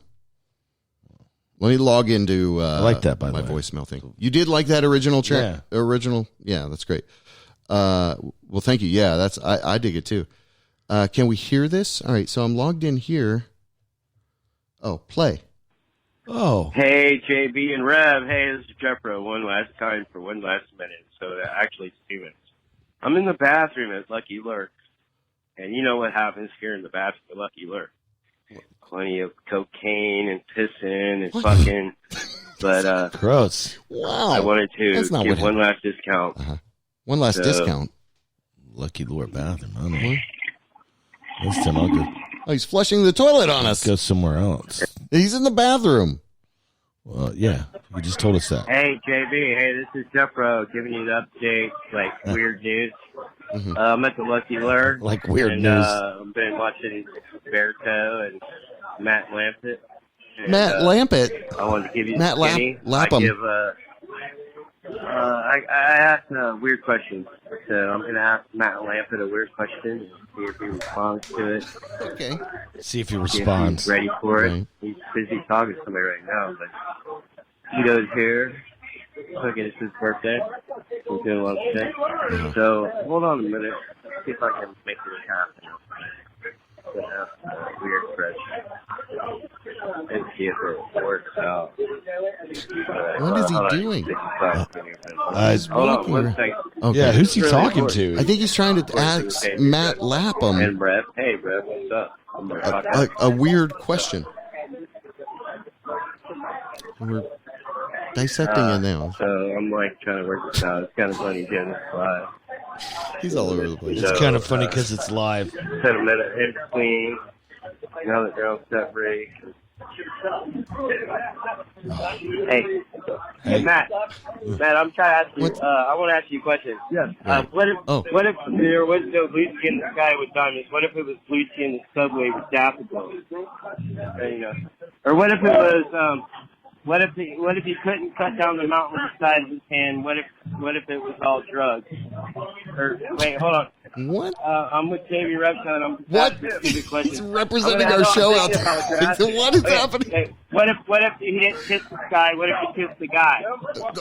Let me log into I like that, by my the way. voicemail thing. You did like that original track? Yeah. Original? Yeah, that's great. Well, thank you. Yeah, that's I dig it too. Can we hear this? All right, so I'm logged in here. Oh, play. Oh. Hey, JB and Rev. Hey, this is Jeffro. One last time for one last minute. So actually it's 2 minutes. I'm in the bathroom at Lucky Lurk. And you know what happens here in the bathroom at Lucky Lurk. Plenty of cocaine and pissing and fucking. But, gross. Wow. I wanted to That's not give what one last discount. One last discount. Lucky Lord bathroom. I don't know. Next time I'll go. Oh, he's flushing the toilet on us. Go somewhere else. He's in the bathroom. Well, yeah. You just told us that. Hey, JB. Hey, this is Jeffro giving you the update, like weird news. I'm at the Lucky Lure. Like weird and, news. I've been watching Berto and Matt Lampett. And, Matt Lampett. I wanted to give you Matt skinny. Lapham. I asked a weird question. So I'm going to ask Matt Lampett a weird question and see if he responds to it. Okay. See if he See if responds. he's ready for it. Right. He's busy talking to somebody right now, but he goes here. Okay, it's his birthday. We're doing a lot of shit. So, hold on a minute. Let's see if I can make this happen. Weird question. And see if it works out. What is he doing? He's Hold on walking one around. second. Okay. Yeah, who's he talking to? I think he's trying to ask Matt Lapham And Brett. Hey, Brett, what's up? I'm gonna talk a weird question. We're dissecting it now. So I'm like trying to work this out. It's kind of funny doing this live. He's all over the place. It's kind of funny because it's live. Set a minute in between. Now that they're on set break. Hey, Matt, I'm trying to ask you. I want to ask you a question. Yes. What if there was no Lucy in the Sky with diamonds? What if it was Lucy in the Subway with daffodils? Or what if it was? What if he couldn't cut down the mountain with the side of his hand? What if it was all drugs? Or wait, hold on. What? I'm with Davey Repton. I'm What? asking a question. He's representing our show out there. What is happening? Okay. What if he didn't kiss the guy? What if he kissed the guy?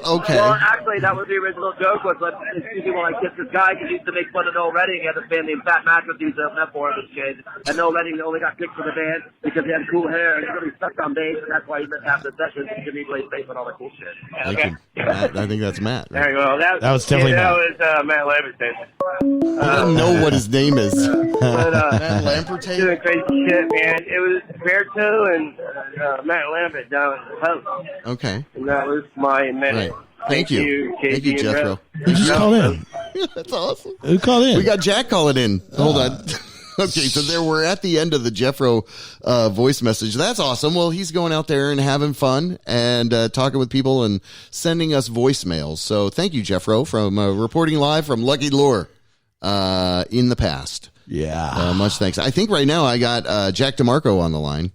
Okay. Well, actually, that was the original joke. Was let people like kiss this guy because he used to make fun of Noel Redding. He had this band named Fat Mattress. He used to open up for him as a kid. And Noel Redding only got kicked from the band because he had cool hair and he really sucked on bass, and that's why he missed half the sessions because he played bass and all that cool shit. Thank you. Matt, I think that's Matt. Right? There you go. That was definitely that Matt. was Matt Lampert. I don't know what his name is. But, Matt Lampert. doing crazy shit, man. It was Berto and Matt Lampert down at the house. Okay. And that was my minute. Right. Thank you. Thank you, KG and Jethro. Who just called in? That's awesome. Who called in? We got Jack calling in. Hold on. Okay, so there we're at the end of the Jeffro voice message. That's awesome. Well, he's going out there and having fun and talking with people and sending us voicemails. So thank you, Jeffro, from reporting live from Lucky Lure in the past. Yeah. Much thanks. I think right now I got Jack DeMarco on the line.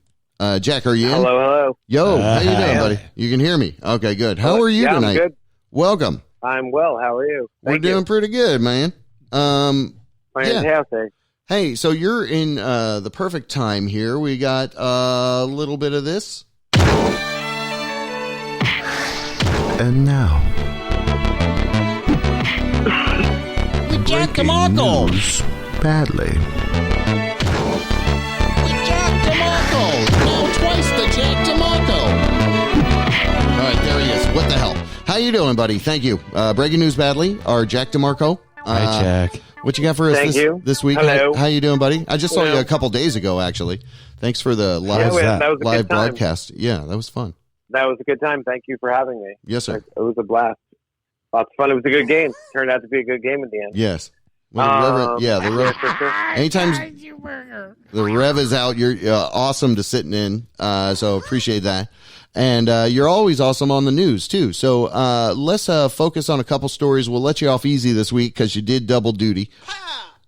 Jack, are you in? Hello. Yo, how you doing, buddy? You can hear me? Okay, good. How are you tonight? I'm good. Welcome. I'm well. How are you? We're doing pretty good, man. Fantastic. Hey, so you're in the perfect time here. We got a little bit of this. And now, With Jack DeMarco. badly. With Jack DeMarco. Now twice the Jack DeMarco. All right, there he is. What the hell? How you doing, buddy? Thank you. Breaking news badly. Our Jack DeMarco. Hi, Jack. What you got for us this week? Hello. How you doing, buddy? I just saw Hello. you a couple days ago, actually. Thanks for the live, that was a live good time. broadcast. Yeah, that was fun. That was a good time. Thank you for having me. Yes, sir. It was a blast. Lots of fun. It was a good game. Turned out to be a good game at the end. Yes. When the rev, anytime the rev is out, you're awesome to sitting in. So appreciate that. And you're always awesome on the news, too. So let's focus on a couple stories. We'll let you off easy this week because you did double duty.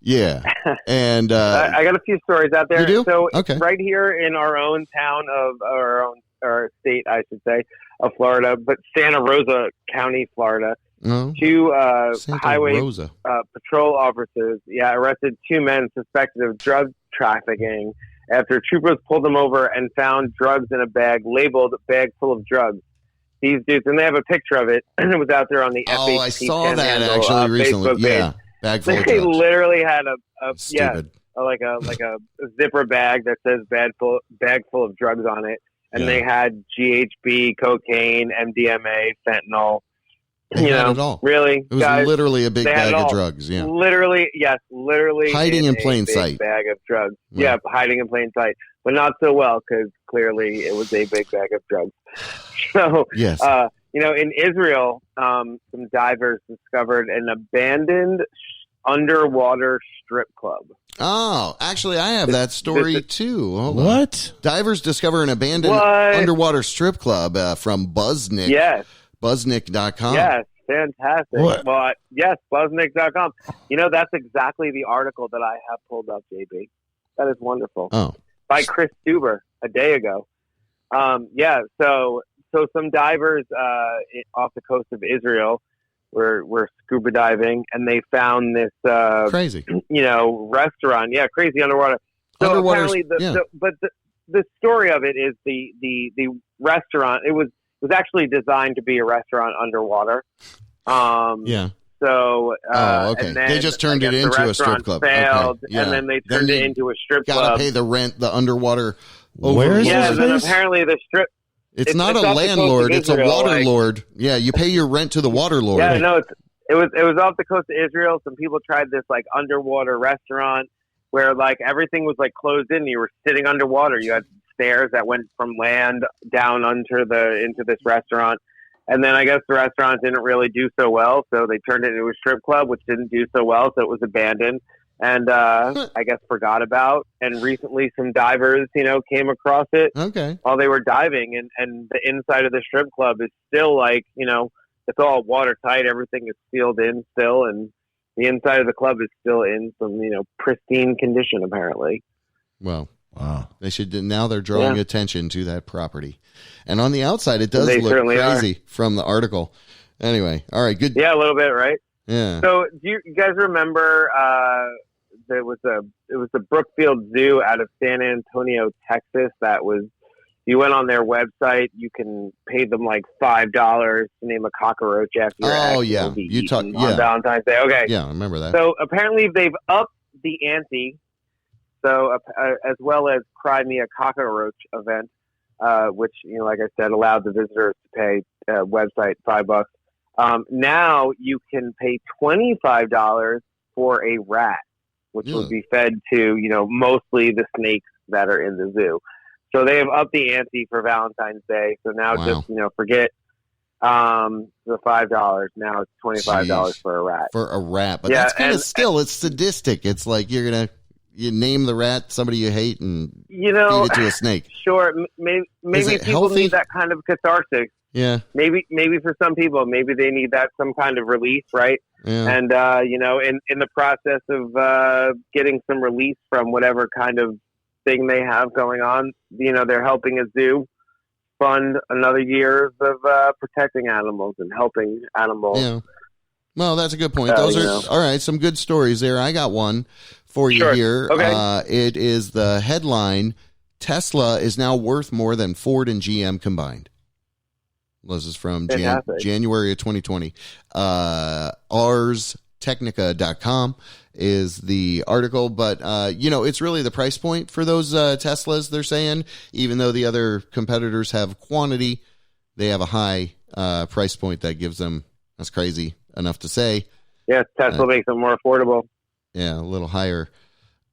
Yeah. And I got a few stories out there. You do? So okay. Right here in our own town our state, I should say, of Florida, but Santa Rosa County, Florida. Oh. Two highway Rosa. Patrol officers arrested two men suspected of drug trafficking after troopers pulled them over and found drugs in a bag labeled "bag full of drugs." These dudes, and they have a picture of it, and it was out there on the FHP I saw that actually recently. Facebook page. Bag full of They drugs. literally had Stupid. like a zipper bag that says bag full of drugs on it, and they had GHB, cocaine, MDMA, fentanyl. They had it all. Really, it was guys, literally a big bag of drugs. Yeah, literally hiding in plain big sight. Bag of drugs. Right. Yeah, hiding in plain sight, but not so well because clearly it was a big bag of drugs. So, yes, in Israel, some divers discovered an abandoned underwater strip club. Oh, actually, I have that story too. Hold on. What? Divers discover an abandoned underwater strip club from Buznik. Yes. Buznik.com. Yes, fantastic. What? Well, yes, Buznik.com. That's exactly the article that I have pulled up, JB. That is wonderful. Oh. By Chris Stuber a day ago. So some divers off the coast of Israel were scuba diving, and they found this crazy, restaurant. Yeah, crazy underwater. So apparently, the story of it is the restaurant. It was actually designed to be a restaurant underwater. Yeah. So, okay. And then, they just turned it into a strip club. Failed, okay. Yeah. And then they turned it into a strip club. Gotta pay the rent, the underwater. Where is yeah, this? and then apparently the strip. It's not a landlord; it's a water lord. Yeah, you pay your rent to the water lord. Yeah, no, it was off the coast of Israel. Some people tried this underwater restaurant where everything was closed in. You were sitting underwater. You had stairs that went from land down into this restaurant. And then I guess the restaurant didn't really do so well, so they turned it into a strip club, which didn't do so well, so it was abandoned and I guess forgot about. And recently some divers, came across it while they were diving, and the inside of the strip club is still it's all watertight, everything is sealed in still, and the inside of the club is still in some, pristine condition apparently. Well, wow. They should. Now they're drawing attention to that property. And on the outside, it does look crazy from the article. Anyway, all right, good. Yeah, a little bit, right? Yeah. So, do you guys remember it was the Brookfield Zoo out of San Antonio, Texas? That was, you went on their website, you can pay them $5 to name a cockroach after your ex. Oh, yeah. You talk, on Valentine's Day. Okay. Yeah, I remember that. So, apparently, they've upped the ante. So, as well as Cry Me a Cockroach event, which, like I said, allowed the visitors to pay website $5. Now you can pay $25 for a rat, which would be fed to, mostly the snakes that are in the zoo. So they have upped the ante for Valentine's Day. So now just, forget the $5. Now it's $25 for a rat. For a rat. But that's kind of it's sadistic. It's like you name the rat somebody you hate and feed it to a snake. Sure. Maybe people need that kind of catharsis. Yeah. Maybe for some people, maybe they need that some kind of release, right? Yeah. And in the process of getting some release from whatever kind of thing they have going on, they're helping a zoo fund another years of protecting animals and helping animals. Yeah. Well, that's a good point. Those are all right. Some good stories there. I got one for you here. Okay. It is the headline: Tesla is now worth more than Ford and GM combined. This is from January of 2020. ArsTechnica.com is the article, but it's really the price point for those Teslas. They're saying, even though the other competitors have quantity, they have a high price point that gives them. That's crazy enough to say. Yes, Tesla makes them more affordable. Yeah, a little higher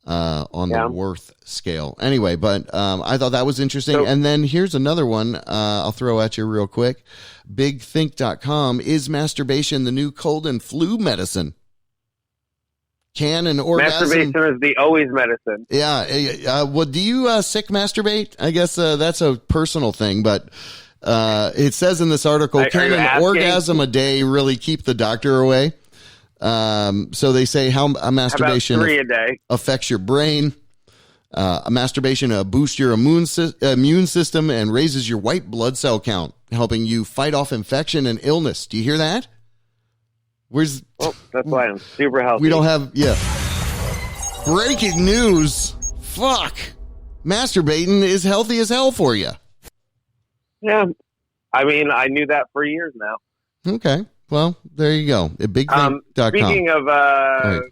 on the worth scale. Anyway, but I thought that was interesting. So, and then here's another one I'll throw at you real quick. BigThink.com. Is masturbation the new cold and flu medicine? Can an orgasm... Masturbation is the always medicine. Yeah. Well, do you sick masturbate? I guess that's a personal thing, but it says in this article, can an orgasm a day really keep the doctor away? So they say how masturbation about 3 a day affects your brain. Masturbation boosts your immune system and raises your white blood cell count, helping you fight off infection and illness. Do you hear that? That's why I'm super healthy. We don't have, breaking news. Fuck. Masturbating is healthy as hell for you. Yeah. I mean, I knew that for years now. Okay. Well, there you go. BigThing.com. Speaking of,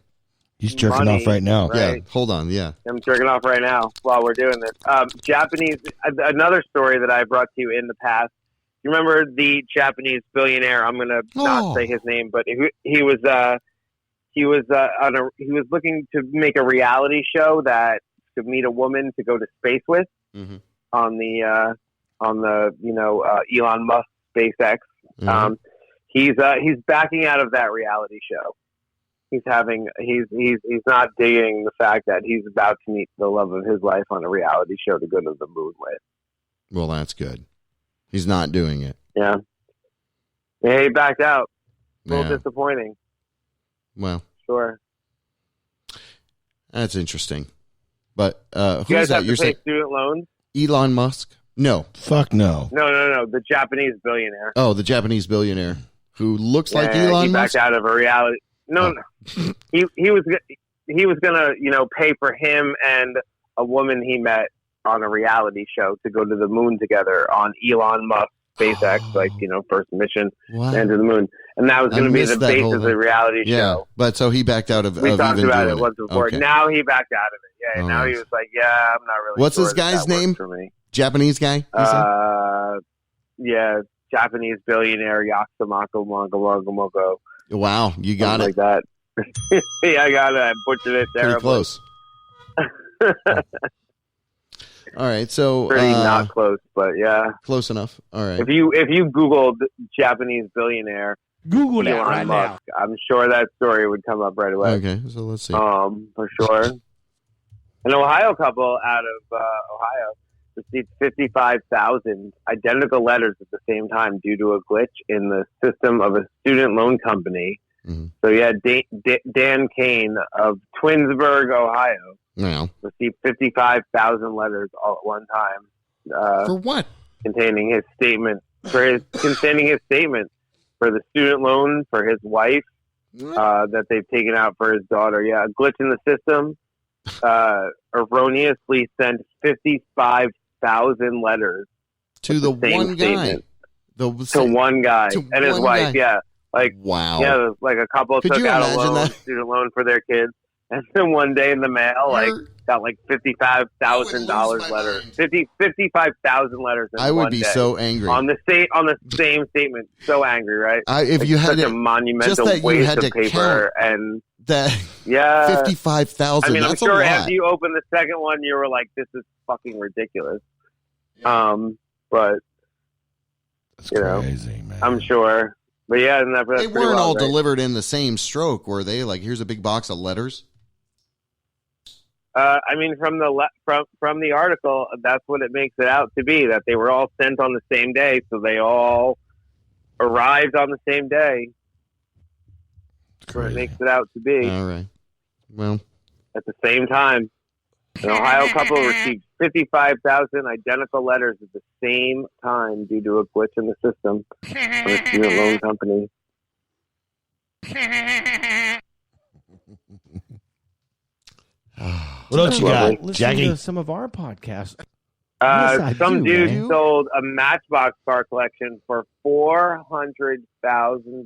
he's jerking off right now. Right? Yeah. Hold on. Yeah. I'm jerking off right now while we're doing this. Japanese, another story that I brought to you in the past. You remember the Japanese billionaire? I'm going to not say his name, but he was looking to make a reality show that could meet a woman to go to space with on the Elon Musk SpaceX. Mm-hmm. He's backing out of that reality show. He's not digging the fact that he's about to meet the love of his life on a reality show to go to the moon with. Well, that's good. He's not doing it. Yeah. Yeah, he backed out. A little disappointing. Well. Sure. That's interesting. But you guys have to pay student loans? Elon Musk? No. Fuck no. No. The Japanese billionaire. Oh, the Japanese billionaire who looks like Elon Musk? He backed out of a reality. No. He was gonna, pay for him and a woman he met on a reality show to go to the moon together on Elon Musk SpaceX, first mission and to the moon, and that was going to be the basis of the reality show. But so he backed out of. We talked about it once before. Okay. Now he backed out of it. Yeah, now he was like, I'm not really. What's sure this guy's that name? for me. Japanese guy. Japanese billionaire Yasamako Mongomoko. Wow, you got it like that. Yeah, I got it. I butchered it terribly. Pretty close. All right, so pretty not close, but yeah, close enough. All right. If you Googled Japanese billionaire, Google that Elon right Musk, now. I'm sure that story would come up right away. Okay, so let's see. For sure. An Ohio couple out of Ohio received 55,000 identical letters at the same time due to a glitch in the system of a student loan company. Mm-hmm. So yeah, Dan Kane of Twinsburg, Ohio, received 55,000 letters all at one time. For what? Containing his statement for the student loan for his wife that they've taken out for his daughter. Yeah, a glitch in the system erroneously sent 55,000 letters to the one guy. To one guy and his wife. Yeah. Like, wow. Yeah, like a couple took out a student loan for their kids, and then one day in the mail, got like $55,000 letters, 55,000 letters. In I would one be day so angry on the same statement. So angry, right? If you had such a monumental waste of paper, and that 55,000. I mean, that's I'm sure a lot. after you opened the second one, you were like, "This is fucking ridiculous." But that's crazy, man. I'm sure. But yeah, they weren't all delivered in the same stroke, were they? Like, here's a big box of letters. I mean, from the article, that's what it makes it out to be. That they were all sent on the same day, so they all arrived on the same day. That's what it makes it out to be. All right. Well, at the same time, an Ohio couple received 55,000 identical letters at the same time due to a glitch in the system of a student loan company. What else you got, Listen Jackie? to some of our podcasts. Some dude sold a Matchbox car collection for $400,000.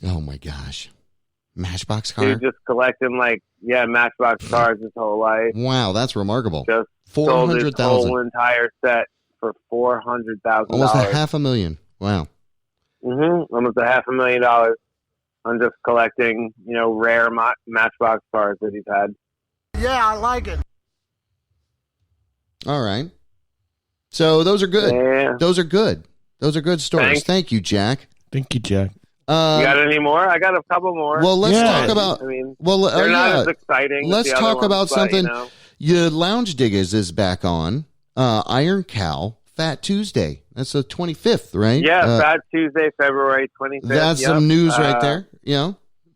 Oh my gosh. Matchbox car? Dude just collecting Matchbox cars his whole life. Wow, that's remarkable. Just 400,000. Sold his whole entire set for $400,000. Almost $500,000. Wow. Almost $500,000 on just collecting, rare Matchbox cars that he's had. Yeah, I like it. All right. So those are good. Yeah. Those are good. Those are good stories. Thanks. Thank you, Jack. Thank you, Jack. You got any more? I got a couple more. Well, let's talk about. I mean, well, they're not as exciting. Let's as the talk other about ones, something. But, Your Lounge Diggers is back on. Iron Cow Fat Tuesday. That's the 25th, right? Yeah, Fat Tuesday, February 25th. That's some news right there.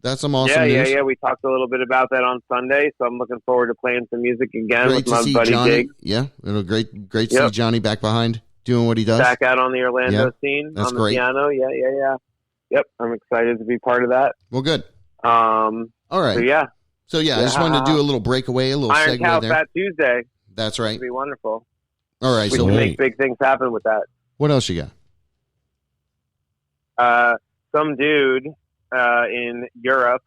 That's some awesome news. Yeah. We talked a little bit about that on Sunday, so I'm looking forward to playing some music again Great with to my see buddy Johnny. Jake. Yeah, great to see Johnny back behind doing what he does. Back out on the Orlando scene. That's on the great. piano. Yeah. Yep, I'm excited to be part of that. Well, good. All right. So I just wanted to do a little breakaway, a little Iron segue Cow there. Fat Tuesday. That's right. It'd be wonderful. All right, we so can make big things happen with that. What else you got? Some dude in Europe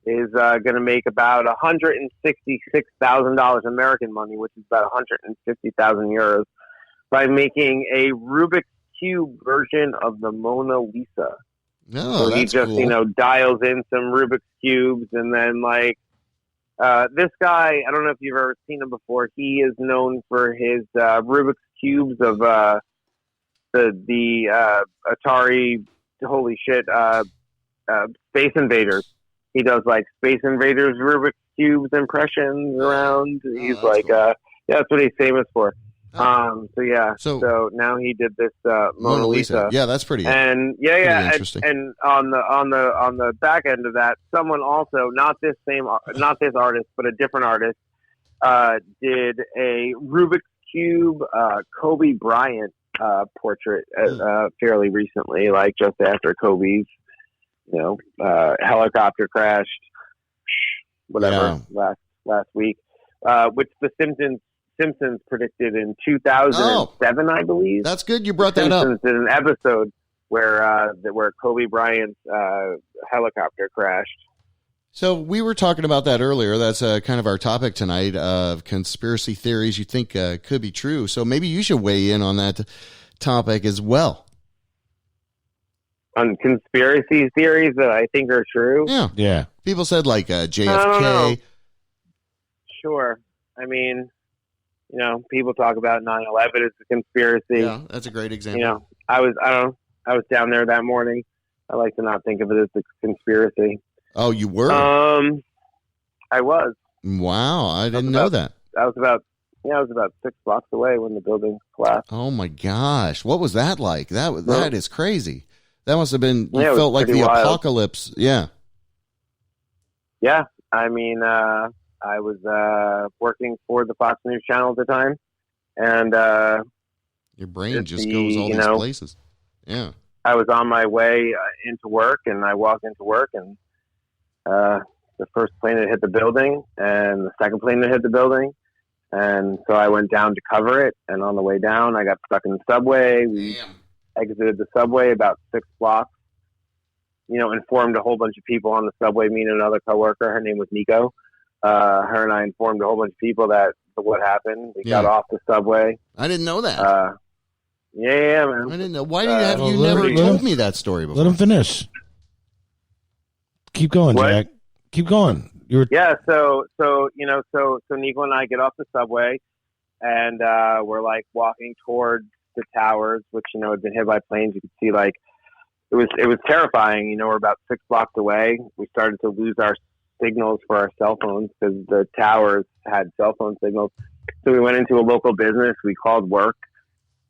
is going to make about $166,000 American money, which is about 150,000 euros, by making a Rubik's Cube version of the Mona Lisa. Oh, so he just, cool. dials in some Rubik's Cubes, and then, this guy, I don't know if you've ever seen him before, he is known for his Rubik's Cubes of the Atari, holy shit, Space Invaders. He does, Space Invaders Rubik's Cubes impressions around. He's that's what he's famous for. So now he did this Mona Lisa. Yeah, that's pretty. And pretty interesting. And on the back end of that, someone also not this artist, but a different artist did a Rubik's Cube Kobe Bryant portrait fairly recently, just after Kobe's helicopter crashed, last week, which the Simpsons predicted in 2007, I believe. That's good you brought that up. Simpsons did an episode where Kobe Bryant's helicopter crashed. So we were talking about that earlier. That's kind of our topic tonight of conspiracy theories you think could be true. So maybe you should weigh in on that topic as well. On conspiracy theories that I think are true? Yeah. People said JFK. Sure. I mean, people talk about 9/11 as a conspiracy. Yeah, that's a great example. I was down there that morning. I like to not think of it as a conspiracy. Oh, you were? I was. Wow, I didn't know that. I was about 6 blocks away when the building collapsed. Oh my gosh, what was that like? That is crazy. That must have been. You it felt was like the wild. apocalypse. Yeah. Yeah, I mean, I was working for the Fox News Channel at the time, and your brain just goes all these places. Yeah. I was on my way into work, and I walked into work, and the first plane had hit the building, and the second plane had hit the building, and so I went down to cover it. And on the way down, I got stuck in the subway. We exited the subway about 6 blocks. Informed a whole bunch of people on the subway. Me and another coworker, her name was Nico. Her and I informed a whole bunch of people that what happened. We got off the subway. I didn't know that. Yeah, man. I didn't know. Why have you never told me that story before? Let him finish. Keep going, What? Jack. Keep going. Yeah. So Nico and I get off the subway, and we're walking towards the towers, which had been hit by planes. You could see it was terrifying. We're about 6 blocks away. We started to lose our signals for our cell phones because the towers had cell phone signals. So we went into a local business. We called work.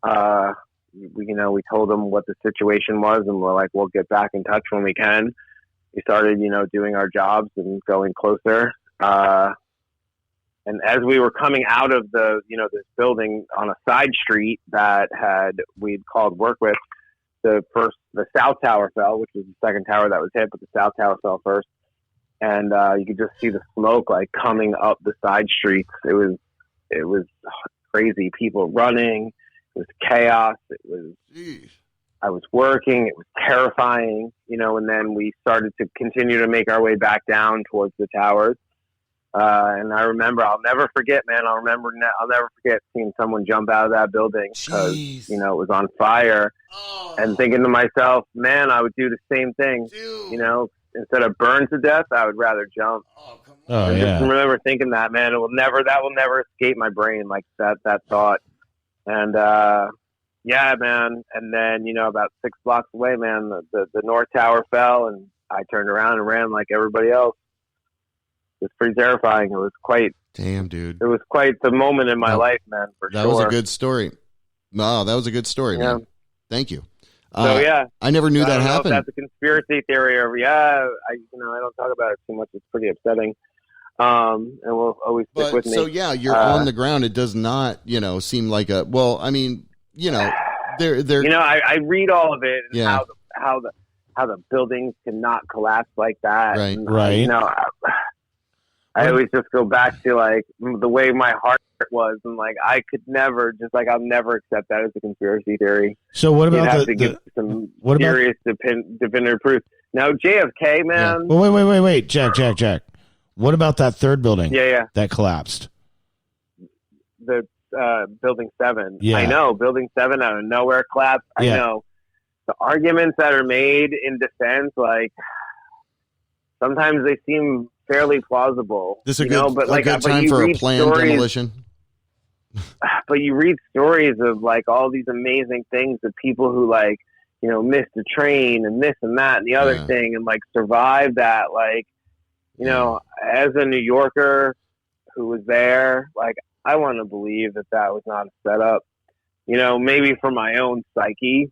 We told them what the situation was, and we're like, we'll get back in touch when we can. We started, doing our jobs and going closer. And as we were coming out of this building on a side street that we'd called work with, the South Tower fell, which was the second tower that was hit, but the South Tower fell first. And you could just see the smoke coming up the side streets. It was crazy. People running. It was chaos. I was working. It was terrifying, and then we started to continue to make our way back down towards the towers. And I remember, I'll never forget seeing someone jump out of that building because, it was on fire, and thinking to myself, man, I would do the same thing. Instead of burn to death, I would rather jump. I just remember thinking that, man, that will never escape my brain, that thought. And, Yeah, man. And then, about 6 blocks away, man, the North Tower fell, and I turned around and ran like everybody else. It was pretty terrifying. It was quite... Damn, dude. It was quite the moment in my life, man, for sure. That was a good story. Wow, that was a good story, man. Thank you. So, yeah. I never knew that happened. happened. That's a conspiracy theory. Or, I don't talk about it too much. It's pretty upsetting. And we'll always stick with me. So, yeah, you're on the ground. It does not, seem like a... Well, I mean, they're... I read all of it and how the buildings cannot collapse like that. Right. And, Right. I always just go back to like the way my heart was, and like I could never, I'll never accept that as a conspiracy theory. So what You'd about have to give some serious definitive proof. Now JFK, man. Yeah. Well, wait, Jack. What about that third building? Yeah. That collapsed. The building 7. Yeah. I know building 7 out of nowhere collapsed. I know the arguments that are made in defense, like sometimes they seem fairly plausible. This is a good time for a planned demolition. But you read stories of like all these amazing things of people who like, missed a train and this and that and the other thing and like survived that. Like, as a New Yorker who was there, like I want to believe that was not a setup, maybe for my own psyche.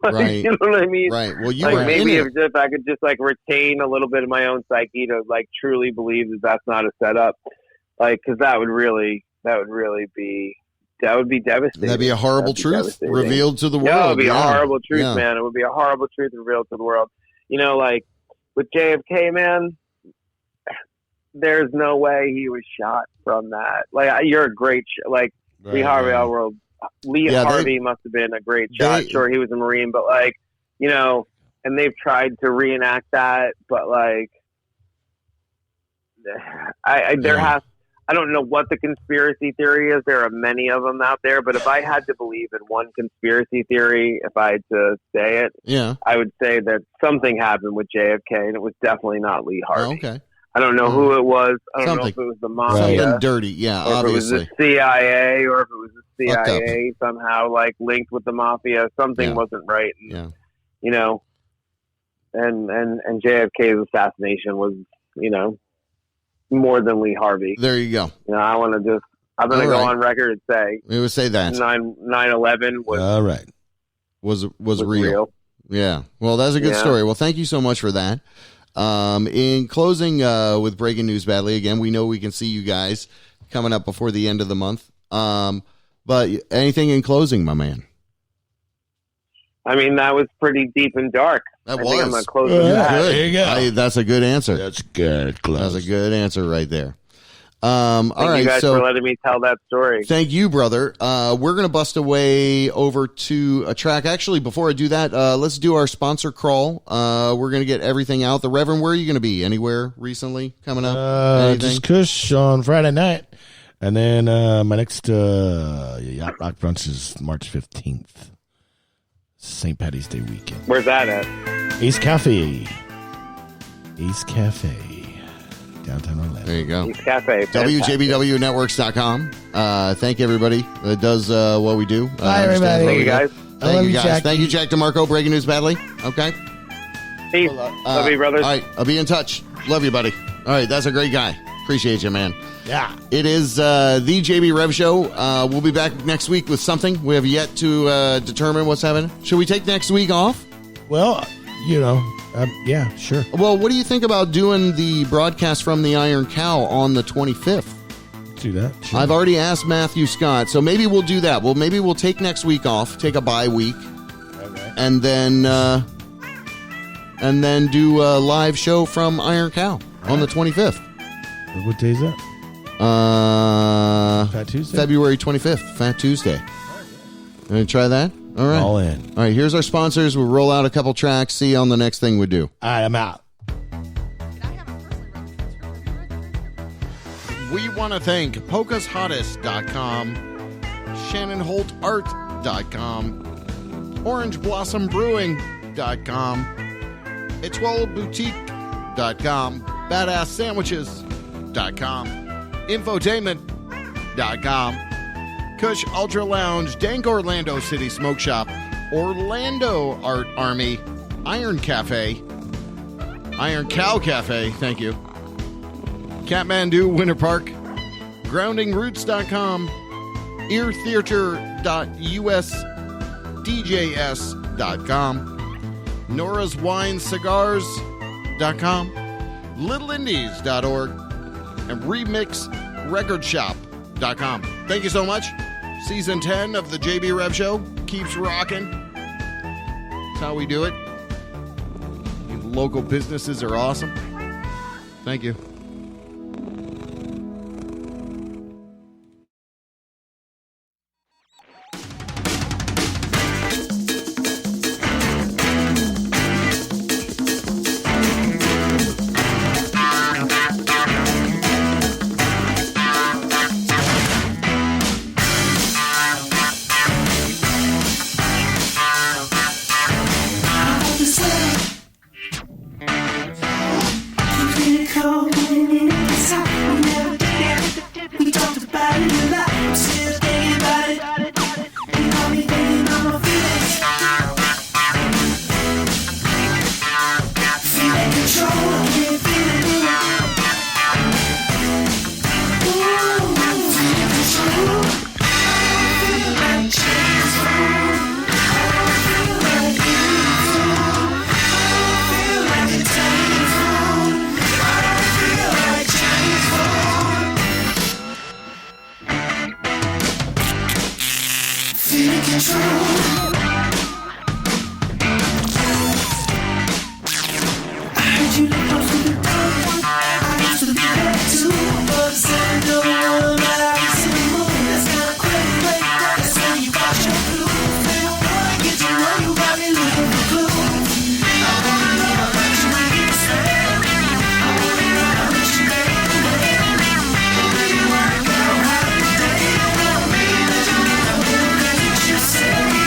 Right. You know what I mean? Right. Well, you like were maybe in it. if I could just like retain a little bit of my own psyche to like truly believe that that's not a setup, like because that would be devastating. That'd be a horrible truth revealed to the world. Yeah, it would be a horrible truth, man. It would be a horrible truth revealed to the world. Like with JFK, man, there's no way he was shot from that. Like you're a great Lee Harvey Oswald. Harvey must have been a great shot. Sure, he was a Marine, but like, and they've tried to reenact that, but like, I don't know what the conspiracy theory is. There are many of them out there, but if I had to believe in one conspiracy theory, if I had to say it, I would say that something happened with JFK, and it was definitely not Lee Harvey. Oh, okay. I don't know who it was. I don't know if it was the mafia. Something dirty, yeah, or obviously. if it was the CIA, or if it was the CIA somehow like linked with the mafia. Something wasn't right. And, and JFK's assassination was, more than Lee Harvey. There you go. I'm going to go on record and say we would say that 9/11 was all right. Was real. Yeah. Well, that's a good story. Well, thank you so much for that. In closing, with breaking news badly again, we know we can see you guys coming up before the end of the month. But anything in closing, my man? I mean, that was pretty deep and dark. I think I'm going to close with that. There you go. That's a good answer. That's good. Close. That's a good answer right there. All right. Thank you guys for letting me tell that story. Thank you, brother. We're going to bust away over to a track. Actually, before I do that, let's do our sponsor crawl. We're going to get everything out. The Reverend, where are you going to be? Anywhere recently coming up? Just Kush on Friday night. And then my next Yacht Rock brunch is March 15th. St. Patty's Day weekend. Where's that at? East Cafe. Downtown Orlando. There you go. East Cafe. WJBWnetworks.com. Thank everybody that does what we do. Bye, everybody. Thank you, guys. Thank you, guys. Thank you, Jack DeMarco. Breaking news badly. Okay. Peace. Love you, brothers. All right. I'll be in touch. Love you, buddy. All right. That's a great guy. Appreciate you, man. Yeah. It is the JB Rev Show. We'll be back next week with something. We have yet to determine what's happening. Should we take next week off? Well, yeah, sure. Well, what do you think about doing the broadcast from the Iron Cow on the 25th? Do that. Sure. I've already asked Matthew Scott, so maybe we'll do that. Well, maybe we'll take next week off, take a bye week, and then do a live show from Iron Cow on the 25th. What day is that? Fat Tuesday? February 25th, Fat Tuesday. Gonna try that? All right. All in. All right, here's our sponsors. We'll roll out a couple tracks, see you on the next thing we do. All right, I'm out. We want to thank PocasHottest.com, ShannonHoltArt.com, OrangeBlossomBrewing.com, EtoileBoutique.com, BadassSandwiches.com, Infotainment.com, Kush Ultra Lounge, Dank Orlando City Smoke Shop, Orlando Art Army, Iron Cafe, Iron Cow Cafe, thank you, Kathmandu Winter Park, GroundingRoots.com, EarTheater.usdjs.com, Nora's Wine Cigars.com, LittleIndies.org, and RemixRecordShop.com. Thank you so much. Season 10 of the JB Rev Show keeps rocking. That's how we do it. You local businesses are awesome. Thank you. Say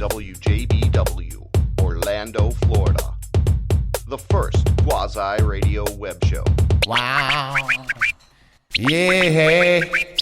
WJBW, Orlando, Florida. The first quasi-radio web show. Wow. Yeah.